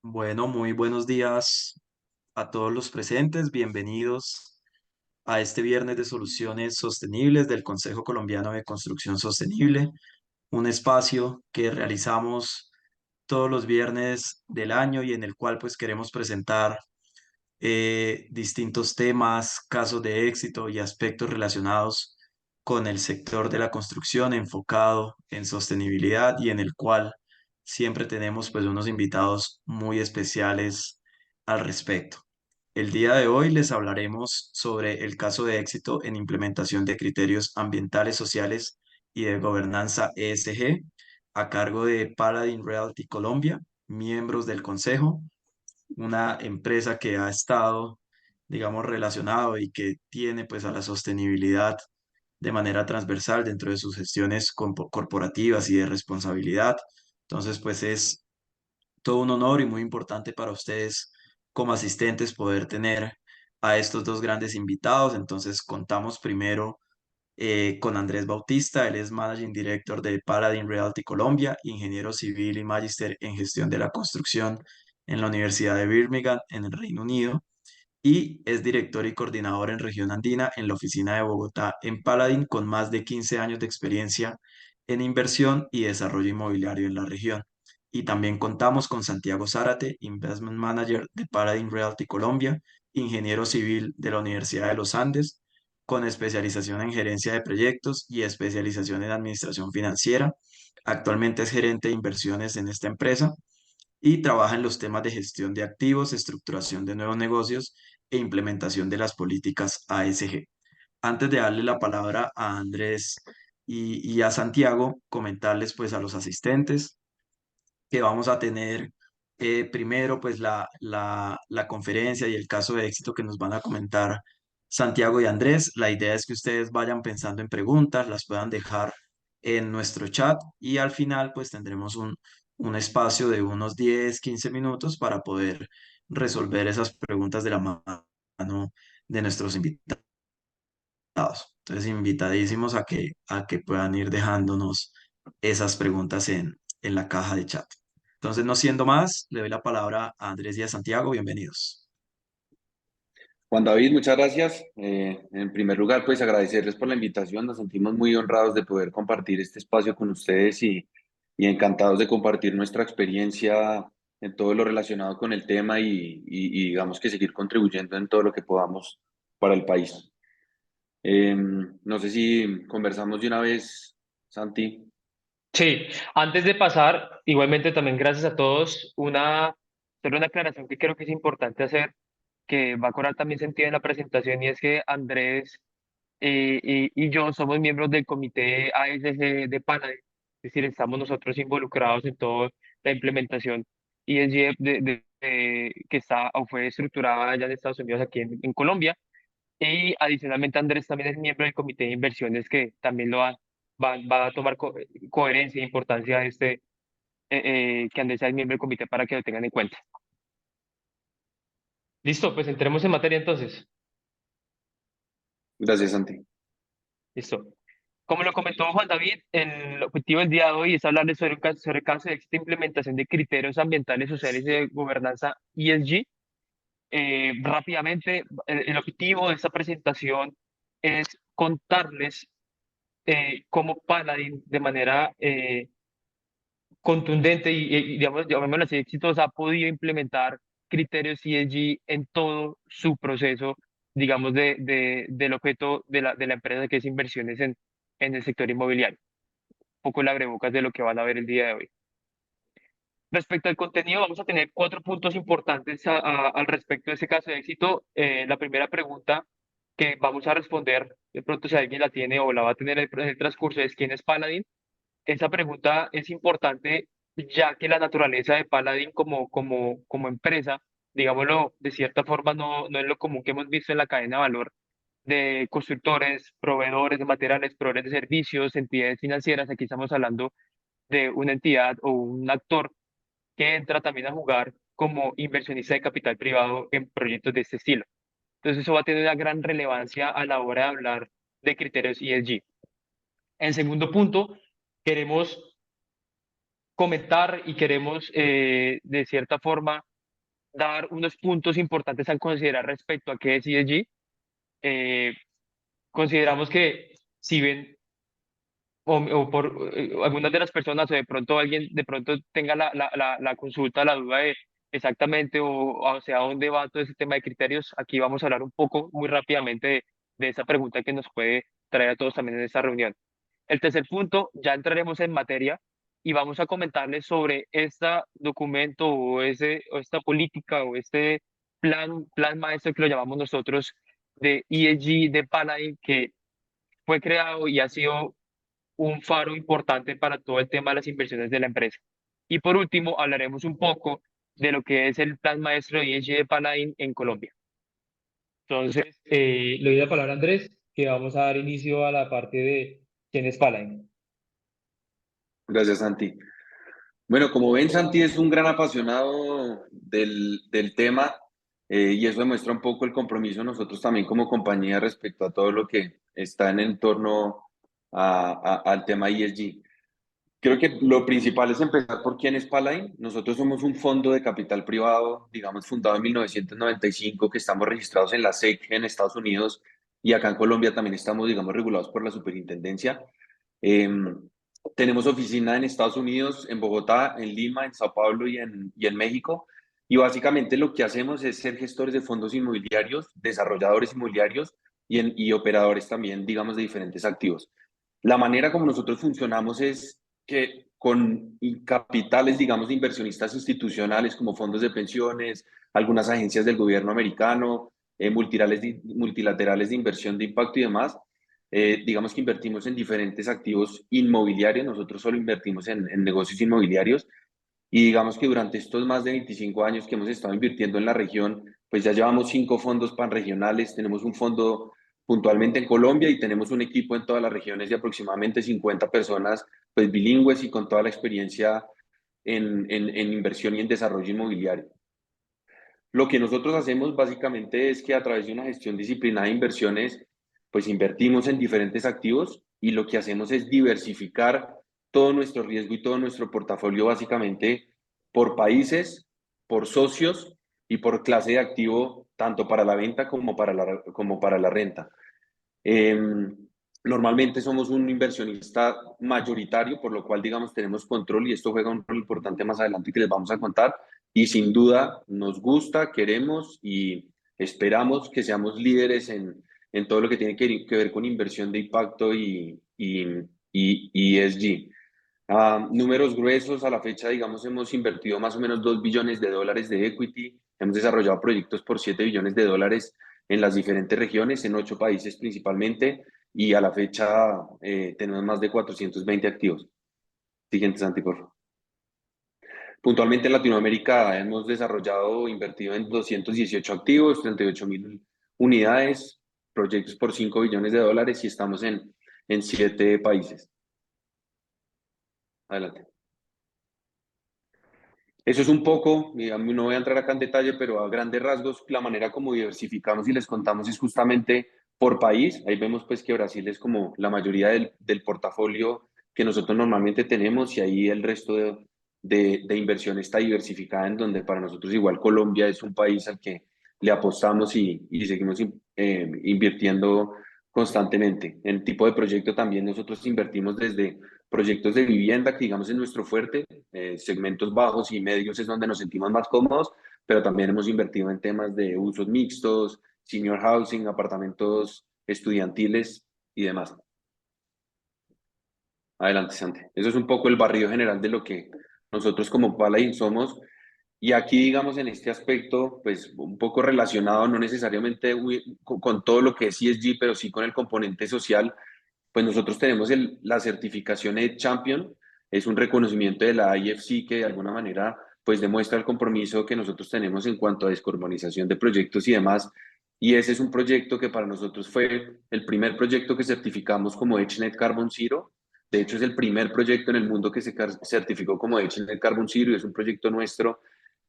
Bueno, muy buenos días a todos los presentes. Bienvenidos a este viernes de soluciones sostenibles del Consejo Colombiano de Construcción Sostenible, un espacio que realizamos todos los viernes del año y en el cual pues queremos presentar distintos temas, casos de éxito y aspectos relacionados con el sector de la construcción enfocado en sostenibilidad y en el cual siempre tenemos pues unos invitados muy especiales al respecto. El día de hoy les hablaremos sobre el caso de éxito en implementación de criterios ambientales, sociales y de gobernanza ESG a cargo de Paladin Realty Colombia, miembros del consejo, una empresa que ha estado, digamos, relacionado y que tiene pues a la sostenibilidad de manera transversal dentro de sus gestiones corporativas y de responsabilidad. Entonces, pues es todo un honor y muy importante para ustedes como asistentes poder tener a estos dos grandes invitados. Entonces, contamos primero con Andrés Bautista. Él es Managing Director de Paladin Realty Colombia, ingeniero civil y magíster en gestión de la construcción en la Universidad de Birmingham, en el Reino Unido, y es director y coordinador en región andina en la oficina de Bogotá en Paladin, con más de 15 años de experiencia en inversión y desarrollo inmobiliario en la región. Y también contamos con Santiago Zárate, Investment Manager de Paladin Realty Colombia, ingeniero civil de la Universidad de los Andes, con especialización en gerencia de proyectos y especialización en administración financiera. Actualmente es gerente de inversiones en esta empresa y trabaja en los temas de gestión de activos, estructuración de nuevos negocios e implementación de las políticas ASG. Antes de darle la palabra a Andrés y a Santiago, comentarles pues a los asistentes que vamos a tener primero pues la conferencia y el caso de éxito que nos van a comentar Santiago y Andrés. La idea es que ustedes vayan pensando en preguntas, las puedan dejar en nuestro chat y al final pues tendremos un espacio de unos 10 15 minutos para poder resolver esas preguntas de la mano de nuestros invitados. Entonces, invitadísimos a que puedan ir dejándonos esas preguntas en la caja de chat. Entonces, no siendo más, le doy la palabra a Andrés y a Santiago. Bienvenidos. Juan David, muchas gracias. En primer lugar, pues agradecerles por la invitación. Nos sentimos muy honrados de poder compartir este espacio con ustedes y encantados de compartir nuestra experiencia en todo lo relacionado con el tema y digamos que seguir contribuyendo en todo lo que podamos para el país. No sé si conversamos de una vez, Santi. Sí, antes de pasar, igualmente también gracias a todos, solo una aclaración que creo que es importante hacer, que va a cobrar también sentido en la presentación, y es que Andrés y yo somos miembros del comité ASG de Paladin, es decir, estamos nosotros involucrados en toda la implementación ESG que está o fue estructurada allá en Estados Unidos, aquí en Colombia. Y adicionalmente Andrés también es miembro del comité de inversiones, que también va a tomar coherencia e importancia que Andrés sea el miembro del comité, para que lo tengan en cuenta. Listo, pues entremos en materia entonces. Gracias, Santi. Listo. Como lo comentó Juan David, el objetivo del día de hoy es hablarles sobre el caso de éxito e implementación de criterios ambientales, sociales y de gobernanza ESG. Rápidamente, el objetivo de esta presentación es contarles cómo Paladin, de manera contundente y, digamos, llamémoslo así, exitosa, ha podido implementar criterios ESG en todo su proceso, digamos, del objeto de la empresa, que es inversiones en el sector inmobiliario. Un poco el abrebocas de lo que van a ver el día de hoy. Respecto al contenido, vamos a tener cuatro puntos importantes al respecto de ese caso de éxito. La primera pregunta que vamos a responder, de pronto si alguien la tiene o la va a tener en el transcurso, es: ¿quién es Paladin? Esa pregunta es importante, ya que la naturaleza de Paladin como empresa, digámoslo de cierta forma, no es lo común que hemos visto en la cadena de valor de constructores, proveedores de materiales, proveedores de servicios, entidades financieras. Aquí estamos hablando de una entidad o un actor que entra también a jugar como inversionista de capital privado en proyectos de este estilo. Entonces eso va a tener una gran relevancia a la hora de hablar de criterios ESG. En segundo punto, queremos comentar y queremos, de cierta forma, dar unos puntos importantes a considerar respecto a qué es ESG. Eh, Consideramos que si bien o por algunas de las personas o de pronto alguien de pronto tenga la consulta, la duda de exactamente o hacia dónde va todo ese tema de criterios, aquí vamos a hablar un poco muy rápidamente de esa pregunta que nos puede traer a todos también en esta reunión. El tercer punto, ya entraremos en materia y vamos a comentarles sobre este documento o esta política o este plan maestro que lo llamamos nosotros de ESG de Paladin, que fue creado y ha sido un faro importante para todo el tema de las inversiones de la empresa. Y por último, hablaremos un poco de lo que es el plan maestro de ESG de Paladin en Colombia. Entonces, le doy la palabra a Andrés, que vamos a dar inicio a la parte de quién es Paladin. Gracias, Santi. Bueno, como ven, Santi es un gran apasionado del tema, y eso demuestra un poco el compromiso de nosotros también como compañía respecto a todo lo que está en torno al tema ESG. Creo que lo principal es empezar por quién es Paladin. Nosotros somos un fondo de capital privado, digamos, fundado en 1995, que estamos registrados en la SEC en Estados Unidos y acá en Colombia también estamos, digamos, regulados por la superintendencia. Tenemos oficina en Estados Unidos, en Bogotá, en Lima, en Sao Paulo y en México. Y básicamente lo que hacemos es ser gestores de fondos inmobiliarios, desarrolladores inmobiliarios y operadores también, digamos, de diferentes activos. La manera como nosotros funcionamos es que con capitales, digamos, de inversionistas institucionales como fondos de pensiones, algunas agencias del gobierno americano, multilaterales de inversión de impacto y demás, digamos que invertimos en diferentes activos inmobiliarios. Nosotros solo invertimos en negocios inmobiliarios y digamos que durante estos más de 25 años que hemos estado invirtiendo en la región, pues ya llevamos 5 fondos panregionales, tenemos un fondo puntualmente en Colombia y tenemos un equipo en todas las regiones de aproximadamente 50 personas, pues bilingües y con toda la experiencia en inversión y en desarrollo inmobiliario. Lo que nosotros hacemos básicamente es que a través de una gestión disciplinada de inversiones, pues invertimos en diferentes activos y lo que hacemos es diversificar todo nuestro riesgo y todo nuestro portafolio básicamente por países, por socios y por clase de activo, tanto para la venta como para la renta. Eh, Normalmente somos un inversionista mayoritario, por lo cual, digamos, tenemos control y esto juega un rol importante más adelante que les vamos a contar. Y sin duda nos gusta, queremos y esperamos que seamos líderes en todo lo que tiene que ver con inversión de impacto y ESG. Números gruesos, a la fecha, digamos, hemos invertido más o menos $2 billones de equity, hemos desarrollado proyectos por $7 billones en las diferentes regiones, en 8 países principalmente, y a la fecha tenemos más de 420 activos. Siguiente, Santi, por favor. Puntualmente en Latinoamérica hemos desarrollado o invertido en 218 activos, 38.000 unidades, proyectos por $5 billones y estamos en 7 países. Adelante. Eso es un poco, digamos, no voy a entrar acá en detalle, pero a grandes rasgos, la manera como diversificamos y les contamos es justamente por país. Ahí vemos pues que Brasil es como la mayoría del portafolio que nosotros normalmente tenemos y ahí el resto de inversión está diversificada en donde para nosotros igual Colombia es un país al que le apostamos y seguimos invirtiendo constantemente. En tipo de proyecto también nosotros invertimos desde proyectos de vivienda, que digamos es nuestro fuerte, segmentos bajos y medios es donde nos sentimos más cómodos, pero también hemos invertido en temas de usos mixtos, senior housing, apartamentos estudiantiles y demás. Adelante, Santi. Eso es un poco el barrido general de lo que nosotros como Paladin somos. Y aquí, digamos, en este aspecto, pues un poco relacionado, no necesariamente con todo lo que es ESG, pero sí con el componente social, pues nosotros tenemos la certificación EDGE Champion, es un reconocimiento de la IFC que de alguna manera pues demuestra el compromiso que nosotros tenemos en cuanto a descarbonización de proyectos y demás. Y ese es un proyecto que para nosotros fue el primer proyecto que certificamos como EdgeNet Carbon Zero. De hecho, es el primer proyecto en el mundo que se certificó como EdgeNet Carbon Zero y es un proyecto nuestro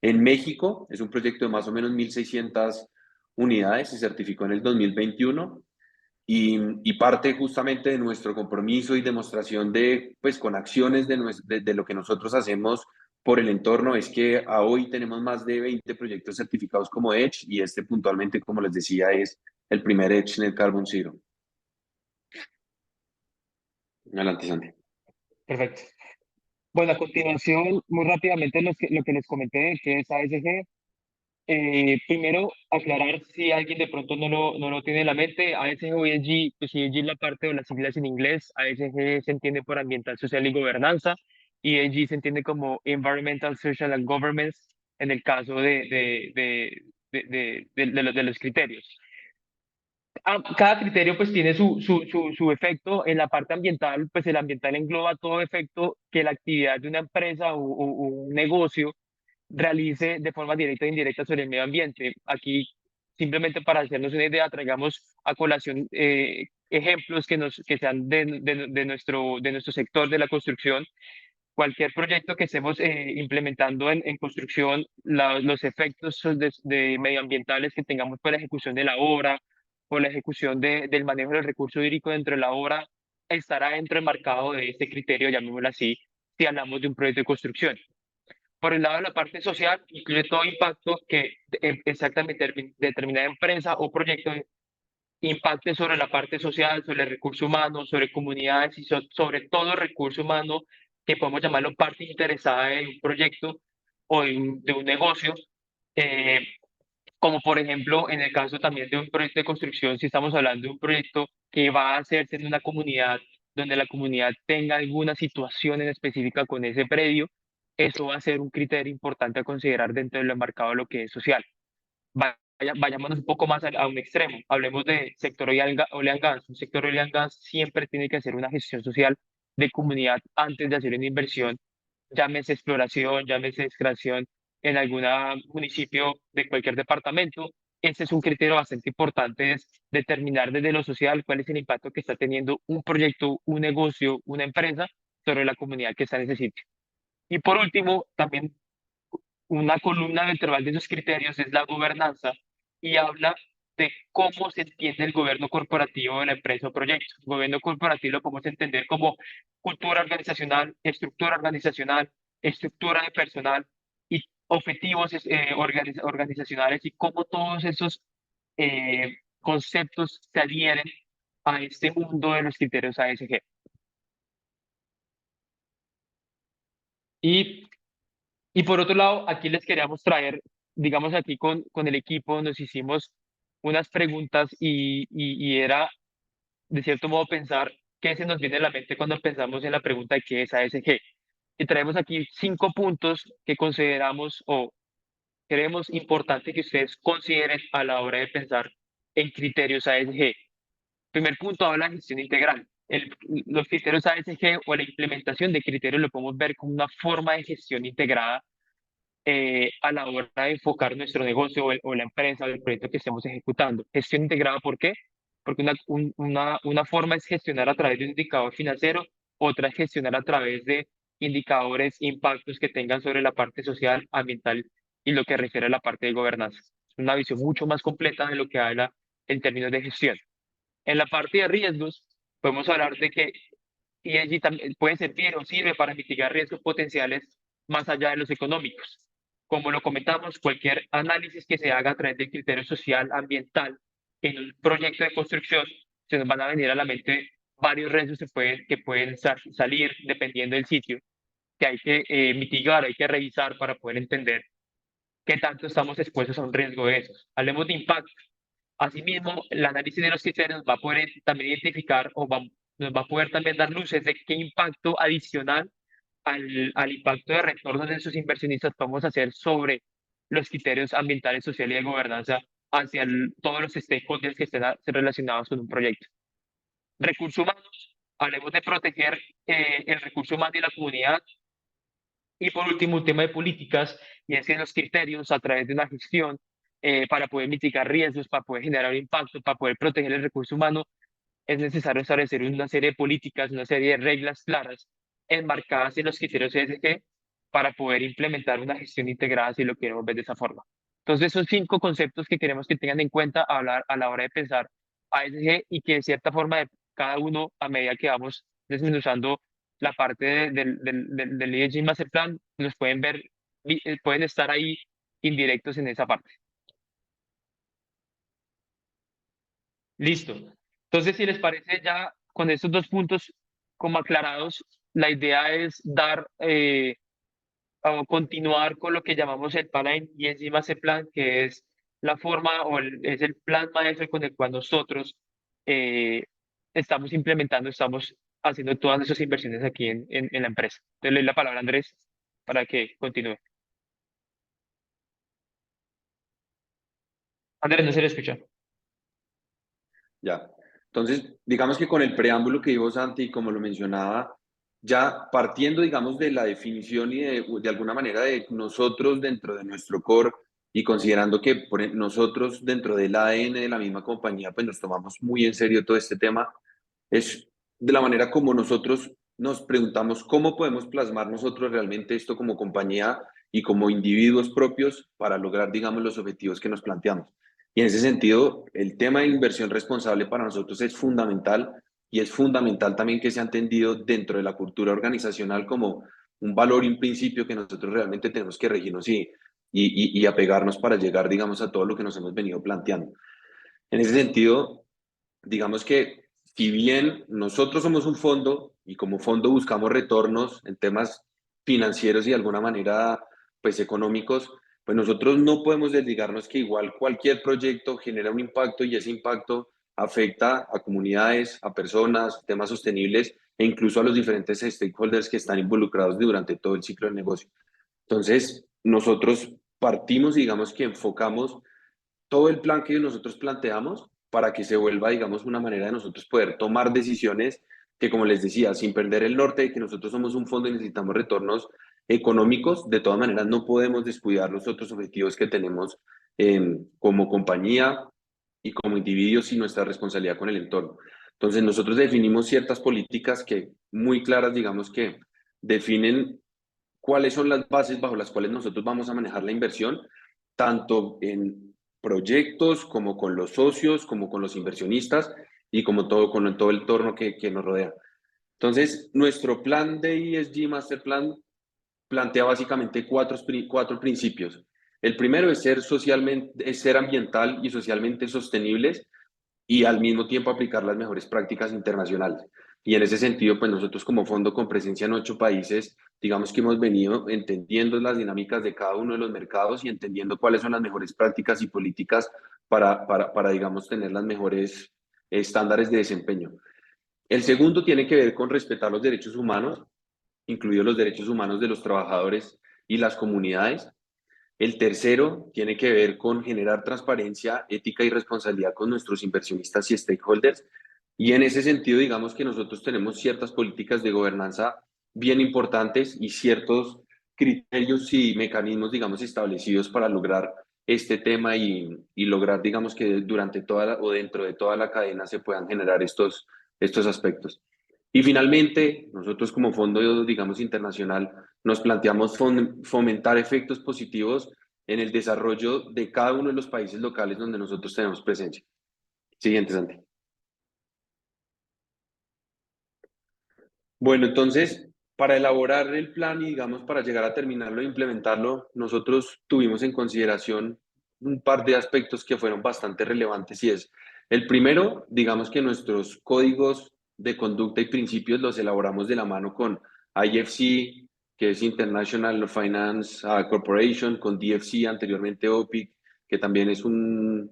en México. Es un proyecto de más o menos 1.600 unidades, se certificó en el 2021 y parte justamente de nuestro compromiso y demostración de, pues con acciones de lo que nosotros hacemos por el entorno es que a hoy tenemos más de 20 proyectos certificados como Edge y este puntualmente, como les decía, es el primer Edge Net Carbon Zero. Adelante, Santi. Perfecto. Bueno, a continuación, muy rápidamente lo que les comenté, que es ASG. Primero, aclarar si alguien de pronto no lo tiene en la mente, ASG o ESG, pues ESG es la parte de las siglas en inglés, ASG se entiende por ambiental, social y gobernanza, y ESG se entiende como environmental, social and governance en el caso de los criterios. Cada criterio pues tiene su efecto. En la parte ambiental, pues el ambiental engloba todo efecto que la actividad de una empresa o un negocio realice de forma directa o indirecta sobre el medio ambiente. Aquí, simplemente para hacernos una idea, traigamos a colación ejemplos que sean de nuestro sector de la construcción. Cualquier proyecto que estemos implementando en construcción, los efectos de medioambientales que tengamos por la ejecución de la obra, por la ejecución del manejo del recurso hídrico dentro de la obra, estará dentro del marcado de este criterio, llamémoslo así, si hablamos de un proyecto de construcción. Por el lado de la parte social, incluye todo impacto que exactamente determinada empresa o proyecto impacte sobre la parte social, sobre el recurso humano, sobre comunidades y sobre todo el recurso humano que podemos llamarlo parte interesada de un proyecto o de un negocio, eh, como por ejemplo en el caso también de un proyecto de construcción, si estamos hablando de un proyecto que va a hacerse en una comunidad donde la comunidad tenga alguna situación en específica con ese predio, eso va a ser un criterio importante a considerar dentro de lo enmarcado de lo que es social. Vayámonos un poco más a un extremo. Hablemos de sector oil and gas. Un sector oil and gas siempre tiene que hacer una gestión social de comunidad antes de hacer una inversión, llámese exploración, llámese extracción en algún municipio de cualquier departamento. Ese es un criterio bastante importante, es determinar desde lo social cuál es el impacto que está teniendo un proyecto, un negocio, una empresa sobre la comunidad que está en ese sitio. Y por último, también una columna vertebral de esos criterios es la gobernanza y habla de cómo se entiende el gobierno corporativo de la empresa o proyecto. El gobierno corporativo lo podemos entender como cultura organizacional, estructura de personal y objetivos organizacionales y cómo todos esos conceptos se adhieren a este mundo de los criterios ASG. Y Y por otro lado, aquí les queríamos traer, digamos aquí con el equipo, nos hicimos unas preguntas y era, de cierto modo, pensar qué se nos viene a la mente cuando pensamos en la pregunta de qué es ASG. Y traemos aquí 5 puntos que consideramos o creemos importante que ustedes consideren a la hora de pensar en criterios ASG. Primer punto, habla de gestión integral. Los criterios ASG o la implementación de criterios lo podemos ver como una forma de gestión integrada a la hora de enfocar nuestro negocio o la empresa o el proyecto que estemos ejecutando. Gestión integrada, ¿por qué? Porque una forma es gestionar a través de un indicador financiero, otra es gestionar a través de indicadores, impactos que tengan sobre la parte social, ambiental y lo que refiere a la parte de gobernanza. Es una visión mucho más completa de lo que habla en términos de gestión. En la parte de riesgos, podemos hablar de que ESG también puede servir o sirve para mitigar riesgos potenciales más allá de los económicos. Como lo comentamos, cualquier análisis que se haga a través del criterio social, ambiental, en un proyecto de construcción, se nos van a venir a la mente varios riesgos que pueden salir dependiendo del sitio, que hay que mitigar, hay que revisar para poder entender qué tanto estamos expuestos a un riesgo de esos. Hablemos de impacto. Asimismo, el análisis de los criterios va a poder también identificar nos va a poder también dar luces de qué impacto adicional al impacto de retorno de sus inversionistas vamos a hacer sobre los criterios ambientales, sociales y de gobernanza hacia todos los stakeholders que estén relacionados con un proyecto. Recursos humanos, hablemos de proteger el recurso humano y la comunidad. Y por último, un tema de políticas, y es que los criterios a través de una gestión para poder mitigar riesgos, para poder generar un impacto, para poder proteger el recurso humano, es necesario establecer una serie de políticas, una serie de reglas claras enmarcadas en los criterios ESG para poder implementar una gestión integrada si lo queremos ver de esa forma. Entonces, son 5 conceptos que queremos que tengan en cuenta a la hora de pensar ASG y que de cierta forma cada uno, a medida que vamos desmenuzando la parte del ESG Master Plan, los pueden ver, pueden estar ahí indirectos en esa parte. Listo. Entonces, si les parece, ya con estos dos puntos como aclarados, la idea es dar o continuar con lo que llamamos el Plan y encima ese plan, que es la forma o es el plan maestro con el cual nosotros eh, estamos implementando, estamos haciendo todas nuestras inversiones aquí en la empresa. Entonces, le doy la palabra a Andrés para que continúe. Andrés, no se le escucha. Ya. Entonces, digamos que con el preámbulo que dijo Santi, como lo mencionaba, ya partiendo, digamos, de la definición y de alguna manera de nosotros dentro de nuestro core y considerando que nosotros dentro del ADN de la misma compañía, pues nos tomamos muy en serio todo este tema, es de la manera como nosotros nos preguntamos cómo podemos plasmar nosotros realmente esto como compañía y como individuos propios para lograr, digamos, los objetivos que nos planteamos. Y en ese sentido, el tema de inversión responsable para nosotros es fundamental y es fundamental también que sea entendido dentro de la cultura organizacional como un valor y un principio que nosotros realmente tenemos que regirnos y apegarnos para llegar, digamos, a todo lo que nos hemos venido planteando. En ese sentido, digamos que si bien nosotros somos un fondo y como fondo buscamos retornos en temas financieros y de alguna manera pues económicos, pues nosotros no podemos desligarnos que igual cualquier proyecto genera un impacto y ese impacto afecta a comunidades, a personas, temas sostenibles e incluso a los diferentes stakeholders que están involucrados durante todo el ciclo del negocio. Entonces, nosotros partimos, digamos que enfocamos todo el plan que nosotros planteamos para que se vuelva, digamos, una manera de nosotros poder tomar decisiones que, como les decía, sin perder el norte de que nosotros somos un fondo y necesitamos retornos económicos, de todas maneras no podemos descuidar los otros objetivos que tenemos como compañía y como individuos y nuestra responsabilidad con el entorno. Entonces, nosotros definimos ciertas políticas que muy claras, digamos, que definen cuáles son las bases bajo las cuales nosotros vamos a manejar la inversión, tanto en proyectos como con los socios, como con los inversionistas y como todo, con todo el entorno que nos rodea. Entonces, nuestro plan de ESG Master Plan plantea básicamente cuatro principios. El primero es ser socialmente, es ser ambiental y socialmente sostenibles y al mismo tiempo aplicar las mejores prácticas internacionales. Y en ese sentido, pues nosotros como fondo con presencia en 8 países, digamos que hemos venido entendiendo las dinámicas de cada uno de los mercados y entendiendo cuáles son las mejores prácticas y políticas para digamos, tener las mejores estándares de desempeño. El segundo tiene que ver con respetar los derechos humanos, incluidos los derechos humanos de los trabajadores y las comunidades. El tercero tiene que ver con generar transparencia, ética y responsabilidad con nuestros inversionistas y stakeholders. Y en ese sentido, digamos que nosotros tenemos ciertas políticas de gobernanza bien importantes y ciertos criterios y mecanismos, digamos, establecidos para lograr este tema y lograr, digamos, que durante toda o dentro de toda la cadena se puedan generar estos aspectos. Y finalmente, nosotros como fondo, digamos, internacional, nos planteamos fomentar efectos positivos en el desarrollo de cada uno de los países locales donde nosotros tenemos presencia. Siguiente, Santi. Bueno, entonces, para elaborar el plan y, digamos, para llegar a terminarlo e implementarlo, nosotros tuvimos en consideración un par de aspectos que fueron bastante relevantes y es, el primero, digamos que nuestros códigos de conducta y principios los elaboramos de la mano con IFC, que es International Finance Corporation, con DFC, anteriormente OPIC, que también es una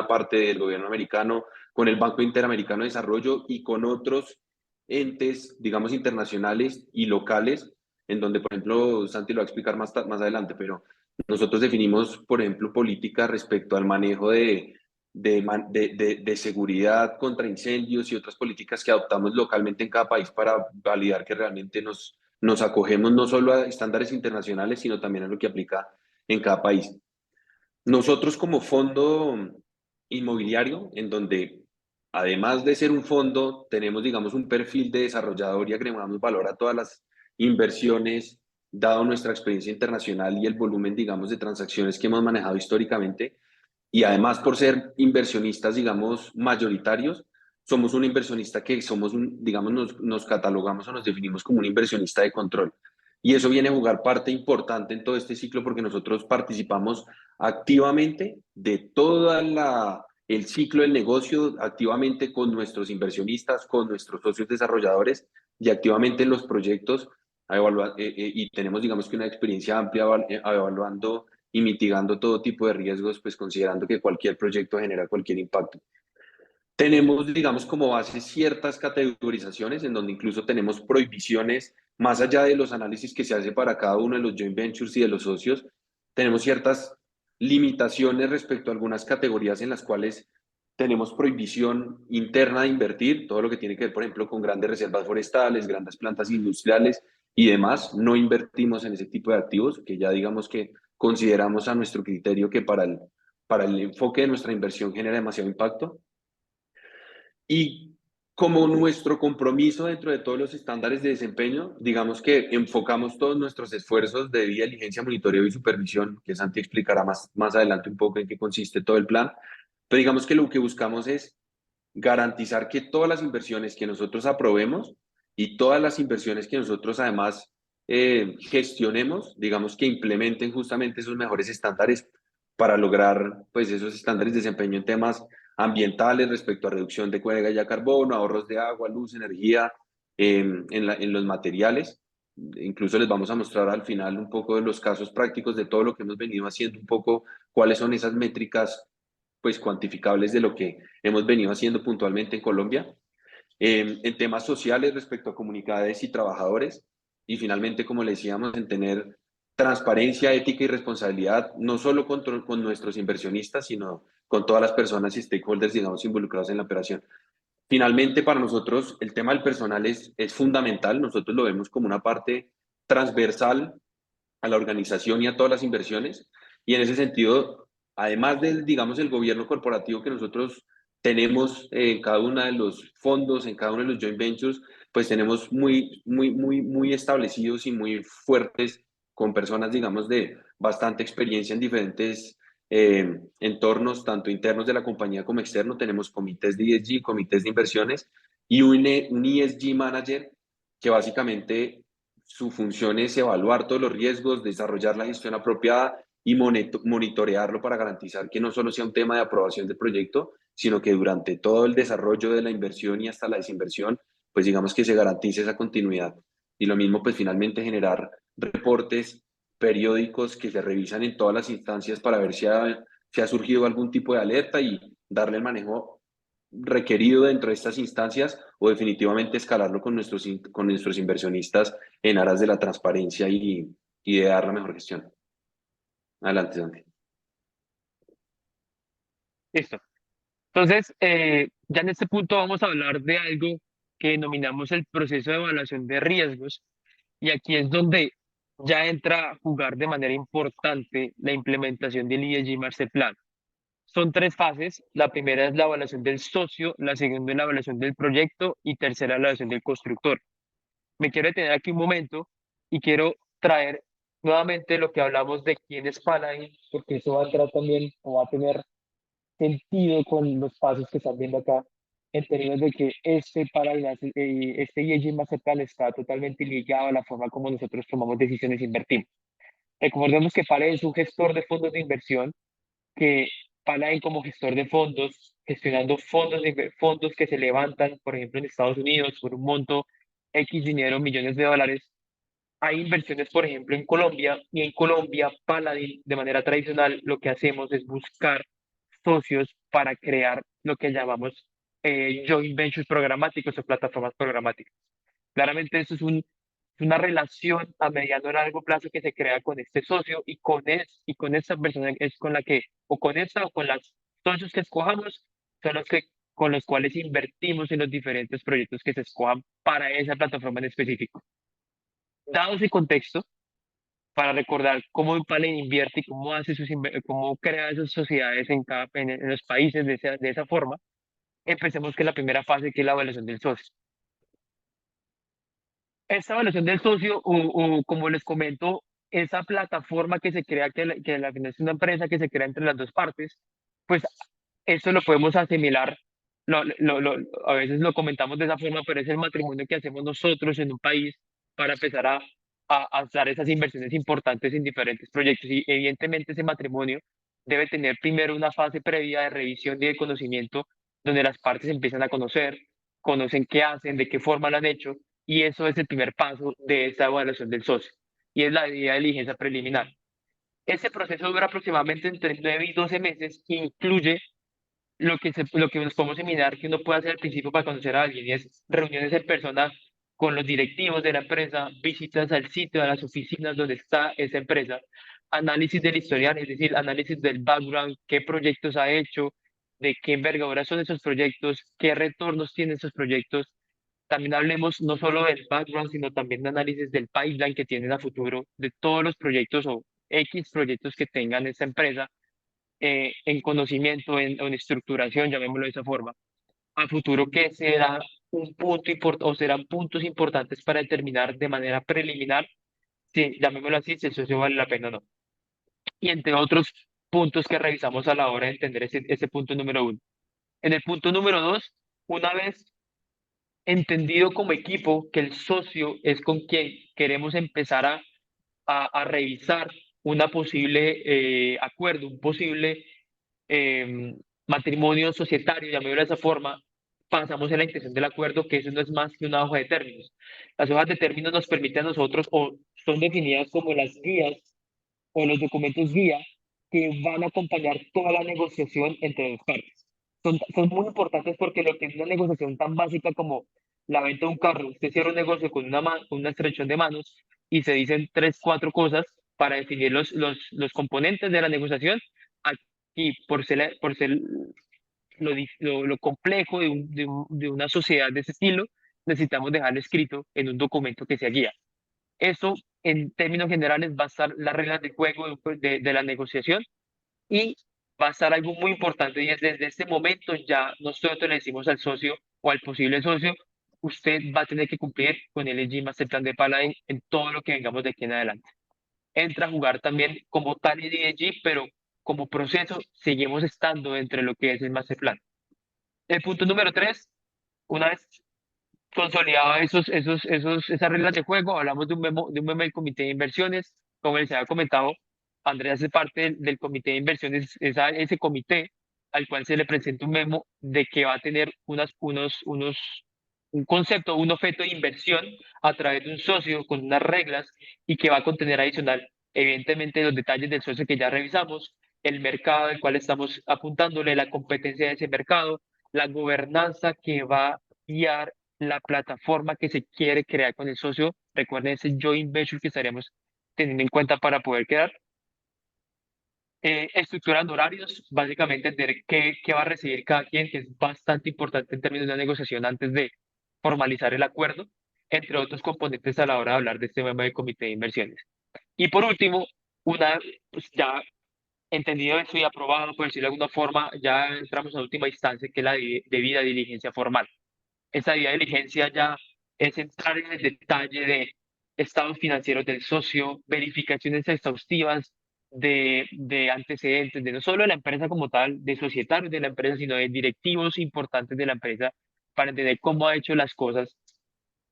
parte del gobierno americano, con el Banco Interamericano de Desarrollo y con otros entes, digamos, internacionales y locales, en donde, por ejemplo, Santi lo va a explicar más adelante, pero nosotros definimos, por ejemplo, políticas respecto al manejo de seguridad contra incendios y otras políticas que adoptamos localmente en cada país para validar que realmente nos acogemos no solo a estándares internacionales, sino también a lo que aplica en cada país. Nosotros como fondo inmobiliario, en donde además de ser un fondo, tenemos, digamos, un perfil de desarrollador y agregamos valor a todas las inversiones, dado nuestra experiencia internacional y el volumen, digamos, de transacciones que hemos manejado históricamente, y además por ser inversionistas, digamos, mayoritarios, somos un inversionista que somos digamos, nos catalogamos o nos definimos como un inversionista de control. Y eso viene a jugar parte importante en todo este ciclo porque nosotros participamos activamente de toda el ciclo del negocio, activamente con nuestros inversionistas, con nuestros socios desarrolladores y activamente en los proyectos y tenemos, digamos que una experiencia amplia evaluando y mitigando todo tipo de riesgos, pues considerando que cualquier proyecto genera cualquier impacto. Tenemos, digamos, como base ciertas categorizaciones en donde incluso tenemos prohibiciones, más allá de los análisis que se hace para cada uno de los joint ventures y de los socios, tenemos ciertas limitaciones respecto a algunas categorías en las cuales tenemos prohibición interna de invertir, todo lo que tiene que ver, por ejemplo, con grandes reservas forestales, grandes plantas industriales y demás. No invertimos en ese tipo de activos que ya digamos que consideramos a nuestro criterio que para el enfoque de nuestra inversión genera demasiado impacto. Y como nuestro compromiso dentro de todos los estándares de desempeño, digamos que enfocamos todos nuestros esfuerzos de debida diligencia, monitoreo y supervisión, que Santi explicará más adelante un poco en qué consiste todo el plan, pero digamos que lo que buscamos es garantizar que todas las inversiones que nosotros aprobemos y todas las inversiones que nosotros además gestionemos, digamos que implementen justamente esos mejores estándares para lograr pues esos estándares de desempeño en temas ambientales respecto a reducción de huella de carbono, ahorros de agua, luz, energía, en los materiales. Incluso les vamos a mostrar al final un poco de los casos prácticos de todo lo que hemos venido haciendo, un poco cuáles son esas métricas pues cuantificables de lo que hemos venido haciendo puntualmente en Colombia. En temas sociales respecto a comunidades y trabajadores. Y finalmente, como le decíamos, en tener transparencia, ética y responsabilidad, no solo con nuestros inversionistas, sino con todas las personas y stakeholders, digamos, involucrados en la operación. Finalmente, para nosotros, el tema del personal es fundamental. Nosotros lo vemos como una parte transversal a la organización y a todas las inversiones. Y en ese sentido, además del, digamos, el gobierno corporativo que nosotros tenemos en cada uno de los fondos, en cada uno de los joint ventures, pues tenemos muy establecidos y muy fuertes con personas, digamos, de bastante experiencia en diferentes entornos, tanto internos de la compañía como externos. Tenemos comités de ESG, comités de inversiones y un ESG manager que básicamente su función es evaluar todos los riesgos, desarrollar la gestión apropiada y monitorearlo para garantizar que no solo sea un tema de aprobación del proyecto, sino que durante todo el desarrollo de la inversión y hasta la desinversión, pues digamos que se garantice esa continuidad. Y lo mismo, pues finalmente generar reportes periódicos que se revisan en todas las instancias para ver si ha surgido algún tipo de alerta y darle el manejo requerido dentro de estas instancias o definitivamente escalarlo con nuestros inversionistas en aras de la transparencia y de dar la mejor gestión. Adelante, Santi. Listo. Entonces, ya en este punto vamos a hablar de algo que denominamos el proceso de evaluación de riesgos, y aquí es donde ya entra a jugar de manera importante la implementación del ESG Master Plan. Son tres fases. La primera es la evaluación del socio, la segunda es la evaluación del proyecto y tercera la evaluación del constructor. Me quiero detener aquí un momento y quiero traer nuevamente lo que hablamos de quién es Paladin, porque eso va a entrar también o va a tener sentido con los pasos que están viendo acá, en términos de que este ESG Master Plan está totalmente ligado a la forma como nosotros tomamos decisiones e invertimos. Recordemos que Paladin es un gestor de fondos de inversión, que Paladin como gestor de fondos, gestionando fondos que se levantan, por ejemplo, en Estados Unidos por un monto X dinero, millones de dólares. Hay inversiones, por ejemplo, en Colombia, y en Colombia, Paladin, de manera tradicional, lo que hacemos es buscar socios para crear lo que llamamos joint ventures programáticos o plataformas programáticas. Claramente eso es una relación a mediano o largo plazo que se crea con este socio, y con esta persona es con la que, o con esta o con las socios que escojamos, son los que con los cuales invertimos en los diferentes proyectos que se escojan para esa plataforma en específico. Dado ese contexto, para recordar cómo Impalen invierte y cómo cómo crea esas sociedades en los países de esa forma, empecemos con la primera fase, que es la evaluación del socio. Esta evaluación del socio, o como les comento, esa plataforma que se crea, que la final es una empresa que se crea entre las dos partes, pues eso lo podemos asimilar, a veces lo comentamos de esa forma, pero es el matrimonio que hacemos nosotros en un país para empezar a hacer esas inversiones importantes en diferentes proyectos. Y evidentemente ese matrimonio debe tener primero una fase previa de revisión y de conocimiento, donde las partes empiezan a conocer, conocen qué hacen, de qué forma lo han hecho, y eso es el primer paso de esa evaluación del socio, y es la debida diligencia preliminar. Ese proceso dura aproximadamente entre 9 y 12 meses, que incluye lo que nos podemos imaginar que uno puede hacer al principio para conocer a alguien, y es reuniones en persona con los directivos de la empresa, visitas al sitio, a las oficinas donde está esa empresa, análisis del historial, es decir, análisis del background, qué proyectos ha hecho, de qué envergadura son esos proyectos, qué retornos tienen esos proyectos. También hablemos no solo del background, sino también de análisis del pipeline que tienen a futuro, de todos los proyectos o X proyectos que tengan esta empresa, en conocimiento, o en estructuración, llamémoslo de esa forma, a futuro que será un punto o serán puntos importantes para determinar de manera preliminar si, llamémoslo así, si el socio vale la pena o no. Y entre otros puntos que revisamos a la hora de entender ese punto número uno. En el punto número dos, una vez entendido como equipo que el socio es con quien queremos empezar a revisar una posible acuerdo, un posible eh, matrimonio societario, llamémoslo de esa forma, pasamos en la intención del acuerdo, que eso no es más que una hoja de términos. Las hojas de términos nos permiten a nosotros, o son definidas como las guías o los documentos guía que van a acompañar toda la negociación entre dos partes. Son muy importantes porque lo que es una negociación tan básica como la venta de un carro, usted cierra un negocio con con una estrechón de manos y se dicen tres, cuatro cosas para definir los componentes de la negociación. Aquí, por ser lo complejo de una sociedad de ese estilo, necesitamos dejarlo escrito en un documento que sea guía. Eso, en términos generales, va a estar las reglas de juego de la negociación, y va a estar algo muy importante, y es desde este momento ya nosotros le decimos al socio o al posible socio, usted va a tener que cumplir con el ESG Master Plan de Paladin en todo lo que vengamos de aquí en adelante. Entra a jugar también como tal el ESG, pero como proceso seguimos estando entre lo que es el Master Plan. El punto número tres, una vez consolidado esas reglas de juego, hablamos de un memo del comité de inversiones. Como les había comentado, Andrés es parte del comité de inversiones, ese comité al cual se le presenta un memo de que va a tener un concepto, un objeto de inversión a través de un socio con unas reglas, y que va a contener adicional, evidentemente, los detalles del socio que ya revisamos, el mercado al cual estamos apuntándole, la competencia de ese mercado, la gobernanza que va a guiar la plataforma que se quiere crear con el socio. Recuerden ese joint venture que estaríamos teniendo en cuenta para poder quedar. Estructurando horarios, básicamente entender qué va a recibir cada quien, que es bastante importante en términos de una negociación antes de formalizar el acuerdo, entre otros componentes a la hora de hablar de este tema del comité de inversiones. Y por último, pues ya entendido eso y aprobado, por decirlo de alguna forma, ya entramos a la última instancia, que es la debida diligencia formal. Esa debida diligencia ya es entrar en el detalle de estados financieros del socio, verificaciones exhaustivas de antecedentes, de no solo de la empresa como tal, de societarios de la empresa, sino de directivos importantes de la empresa, para entender cómo ha hecho las cosas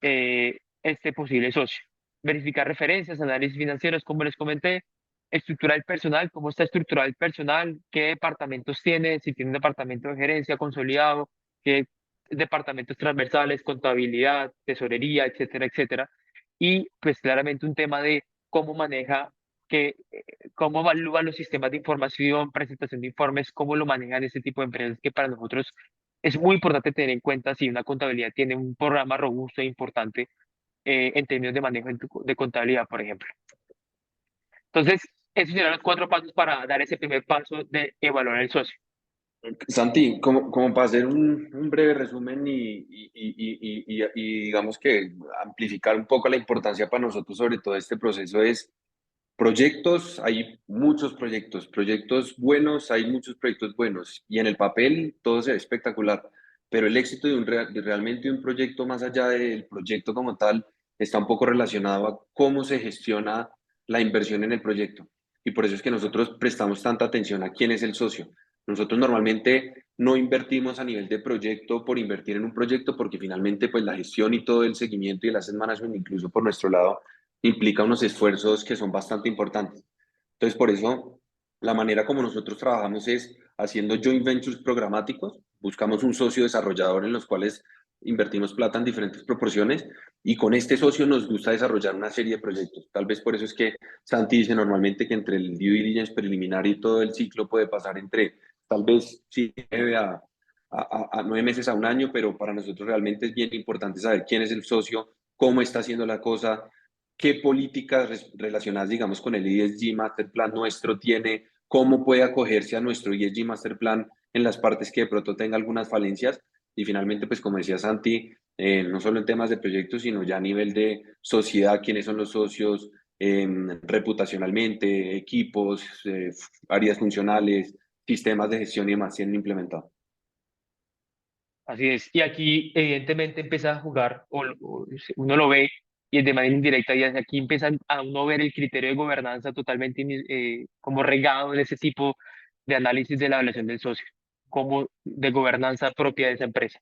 este posible socio. Verificar referencias, análisis financieros, como les comenté, estructurar el personal, cómo está estructurado el personal, qué departamentos tiene, si tiene un departamento de gerencia consolidado, qué departamentos transversales, contabilidad, tesorería, etcétera, etcétera. Y pues claramente un tema de cómo maneja, cómo evalúa los sistemas de información, presentación de informes, cómo lo manejan este tipo de empresas, que para nosotros es muy importante tener en cuenta si una contabilidad tiene un programa robusto e importante en términos de manejo de contabilidad, por ejemplo. Entonces, esos serían los cuatro pasos para dar ese primer paso de evaluar el socio. Santi, como para hacer un breve resumen y digamos que amplificar un poco la importancia para nosotros sobre todo este proceso es proyectos, hay muchos proyectos, proyectos buenos, hay muchos proyectos buenos y en el papel todo se ve espectacular, pero el éxito de realmente un proyecto más allá del proyecto como tal está un poco relacionado a cómo se gestiona la inversión en el proyecto y por eso es que nosotros prestamos tanta atención a quién es el socio. Nosotros normalmente no invertimos a nivel de proyecto por invertir en un proyecto, porque finalmente pues la gestión y todo el seguimiento y el asset management, incluso por nuestro lado, implica unos esfuerzos que son bastante importantes. Entonces, por eso, la manera como nosotros trabajamos es haciendo joint ventures programáticos, buscamos un socio desarrollador en los cuales invertimos plata en diferentes proporciones y con este socio nos gusta desarrollar una serie de proyectos. Tal vez por eso es que Santi dice normalmente que entre el due diligence preliminar y todo el ciclo puede pasar entre tal vez 9 a 9 meses a un año, pero para nosotros realmente es bien importante saber quién es el socio, cómo está haciendo la cosa, qué políticas relacionadas, digamos, con el ESG Master Plan nuestro tiene, cómo puede acogerse a nuestro ESG Master Plan en las partes que de pronto tenga algunas falencias. Y finalmente, pues como decía Santi, no solo en temas de proyectos, sino ya a nivel de sociedad, quiénes son los socios, reputacionalmente, equipos, áreas funcionales, sistemas de gestión y demás siendo implementados. Así es. Y aquí, evidentemente, empieza a jugar, uno lo ve y es de manera indirecta, y desde aquí empieza a uno ver el criterio de gobernanza totalmente como regado en ese tipo de análisis de la evaluación del socio, como de gobernanza propia de esa empresa.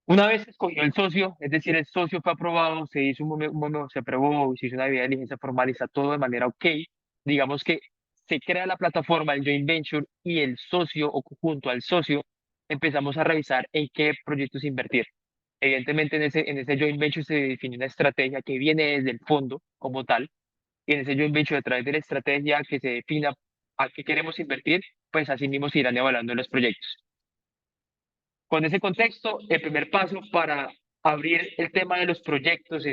Una vez se escogió el socio, es decir, el socio fue aprobado, se hizo se aprobó, se hizo una debida diligencia formal y está todo de manera ok. Digamos que se crea la plataforma, el joint venture, y el socio o junto al socio empezamos a revisar en qué proyectos invertir. Evidentemente en ese joint venture se define una estrategia que viene desde el fondo como tal, y en ese joint venture a través de la estrategia que se defina a qué queremos invertir, pues así mismo se irán evaluando los proyectos. Con ese contexto, el primer paso para abrir el tema de los proyectos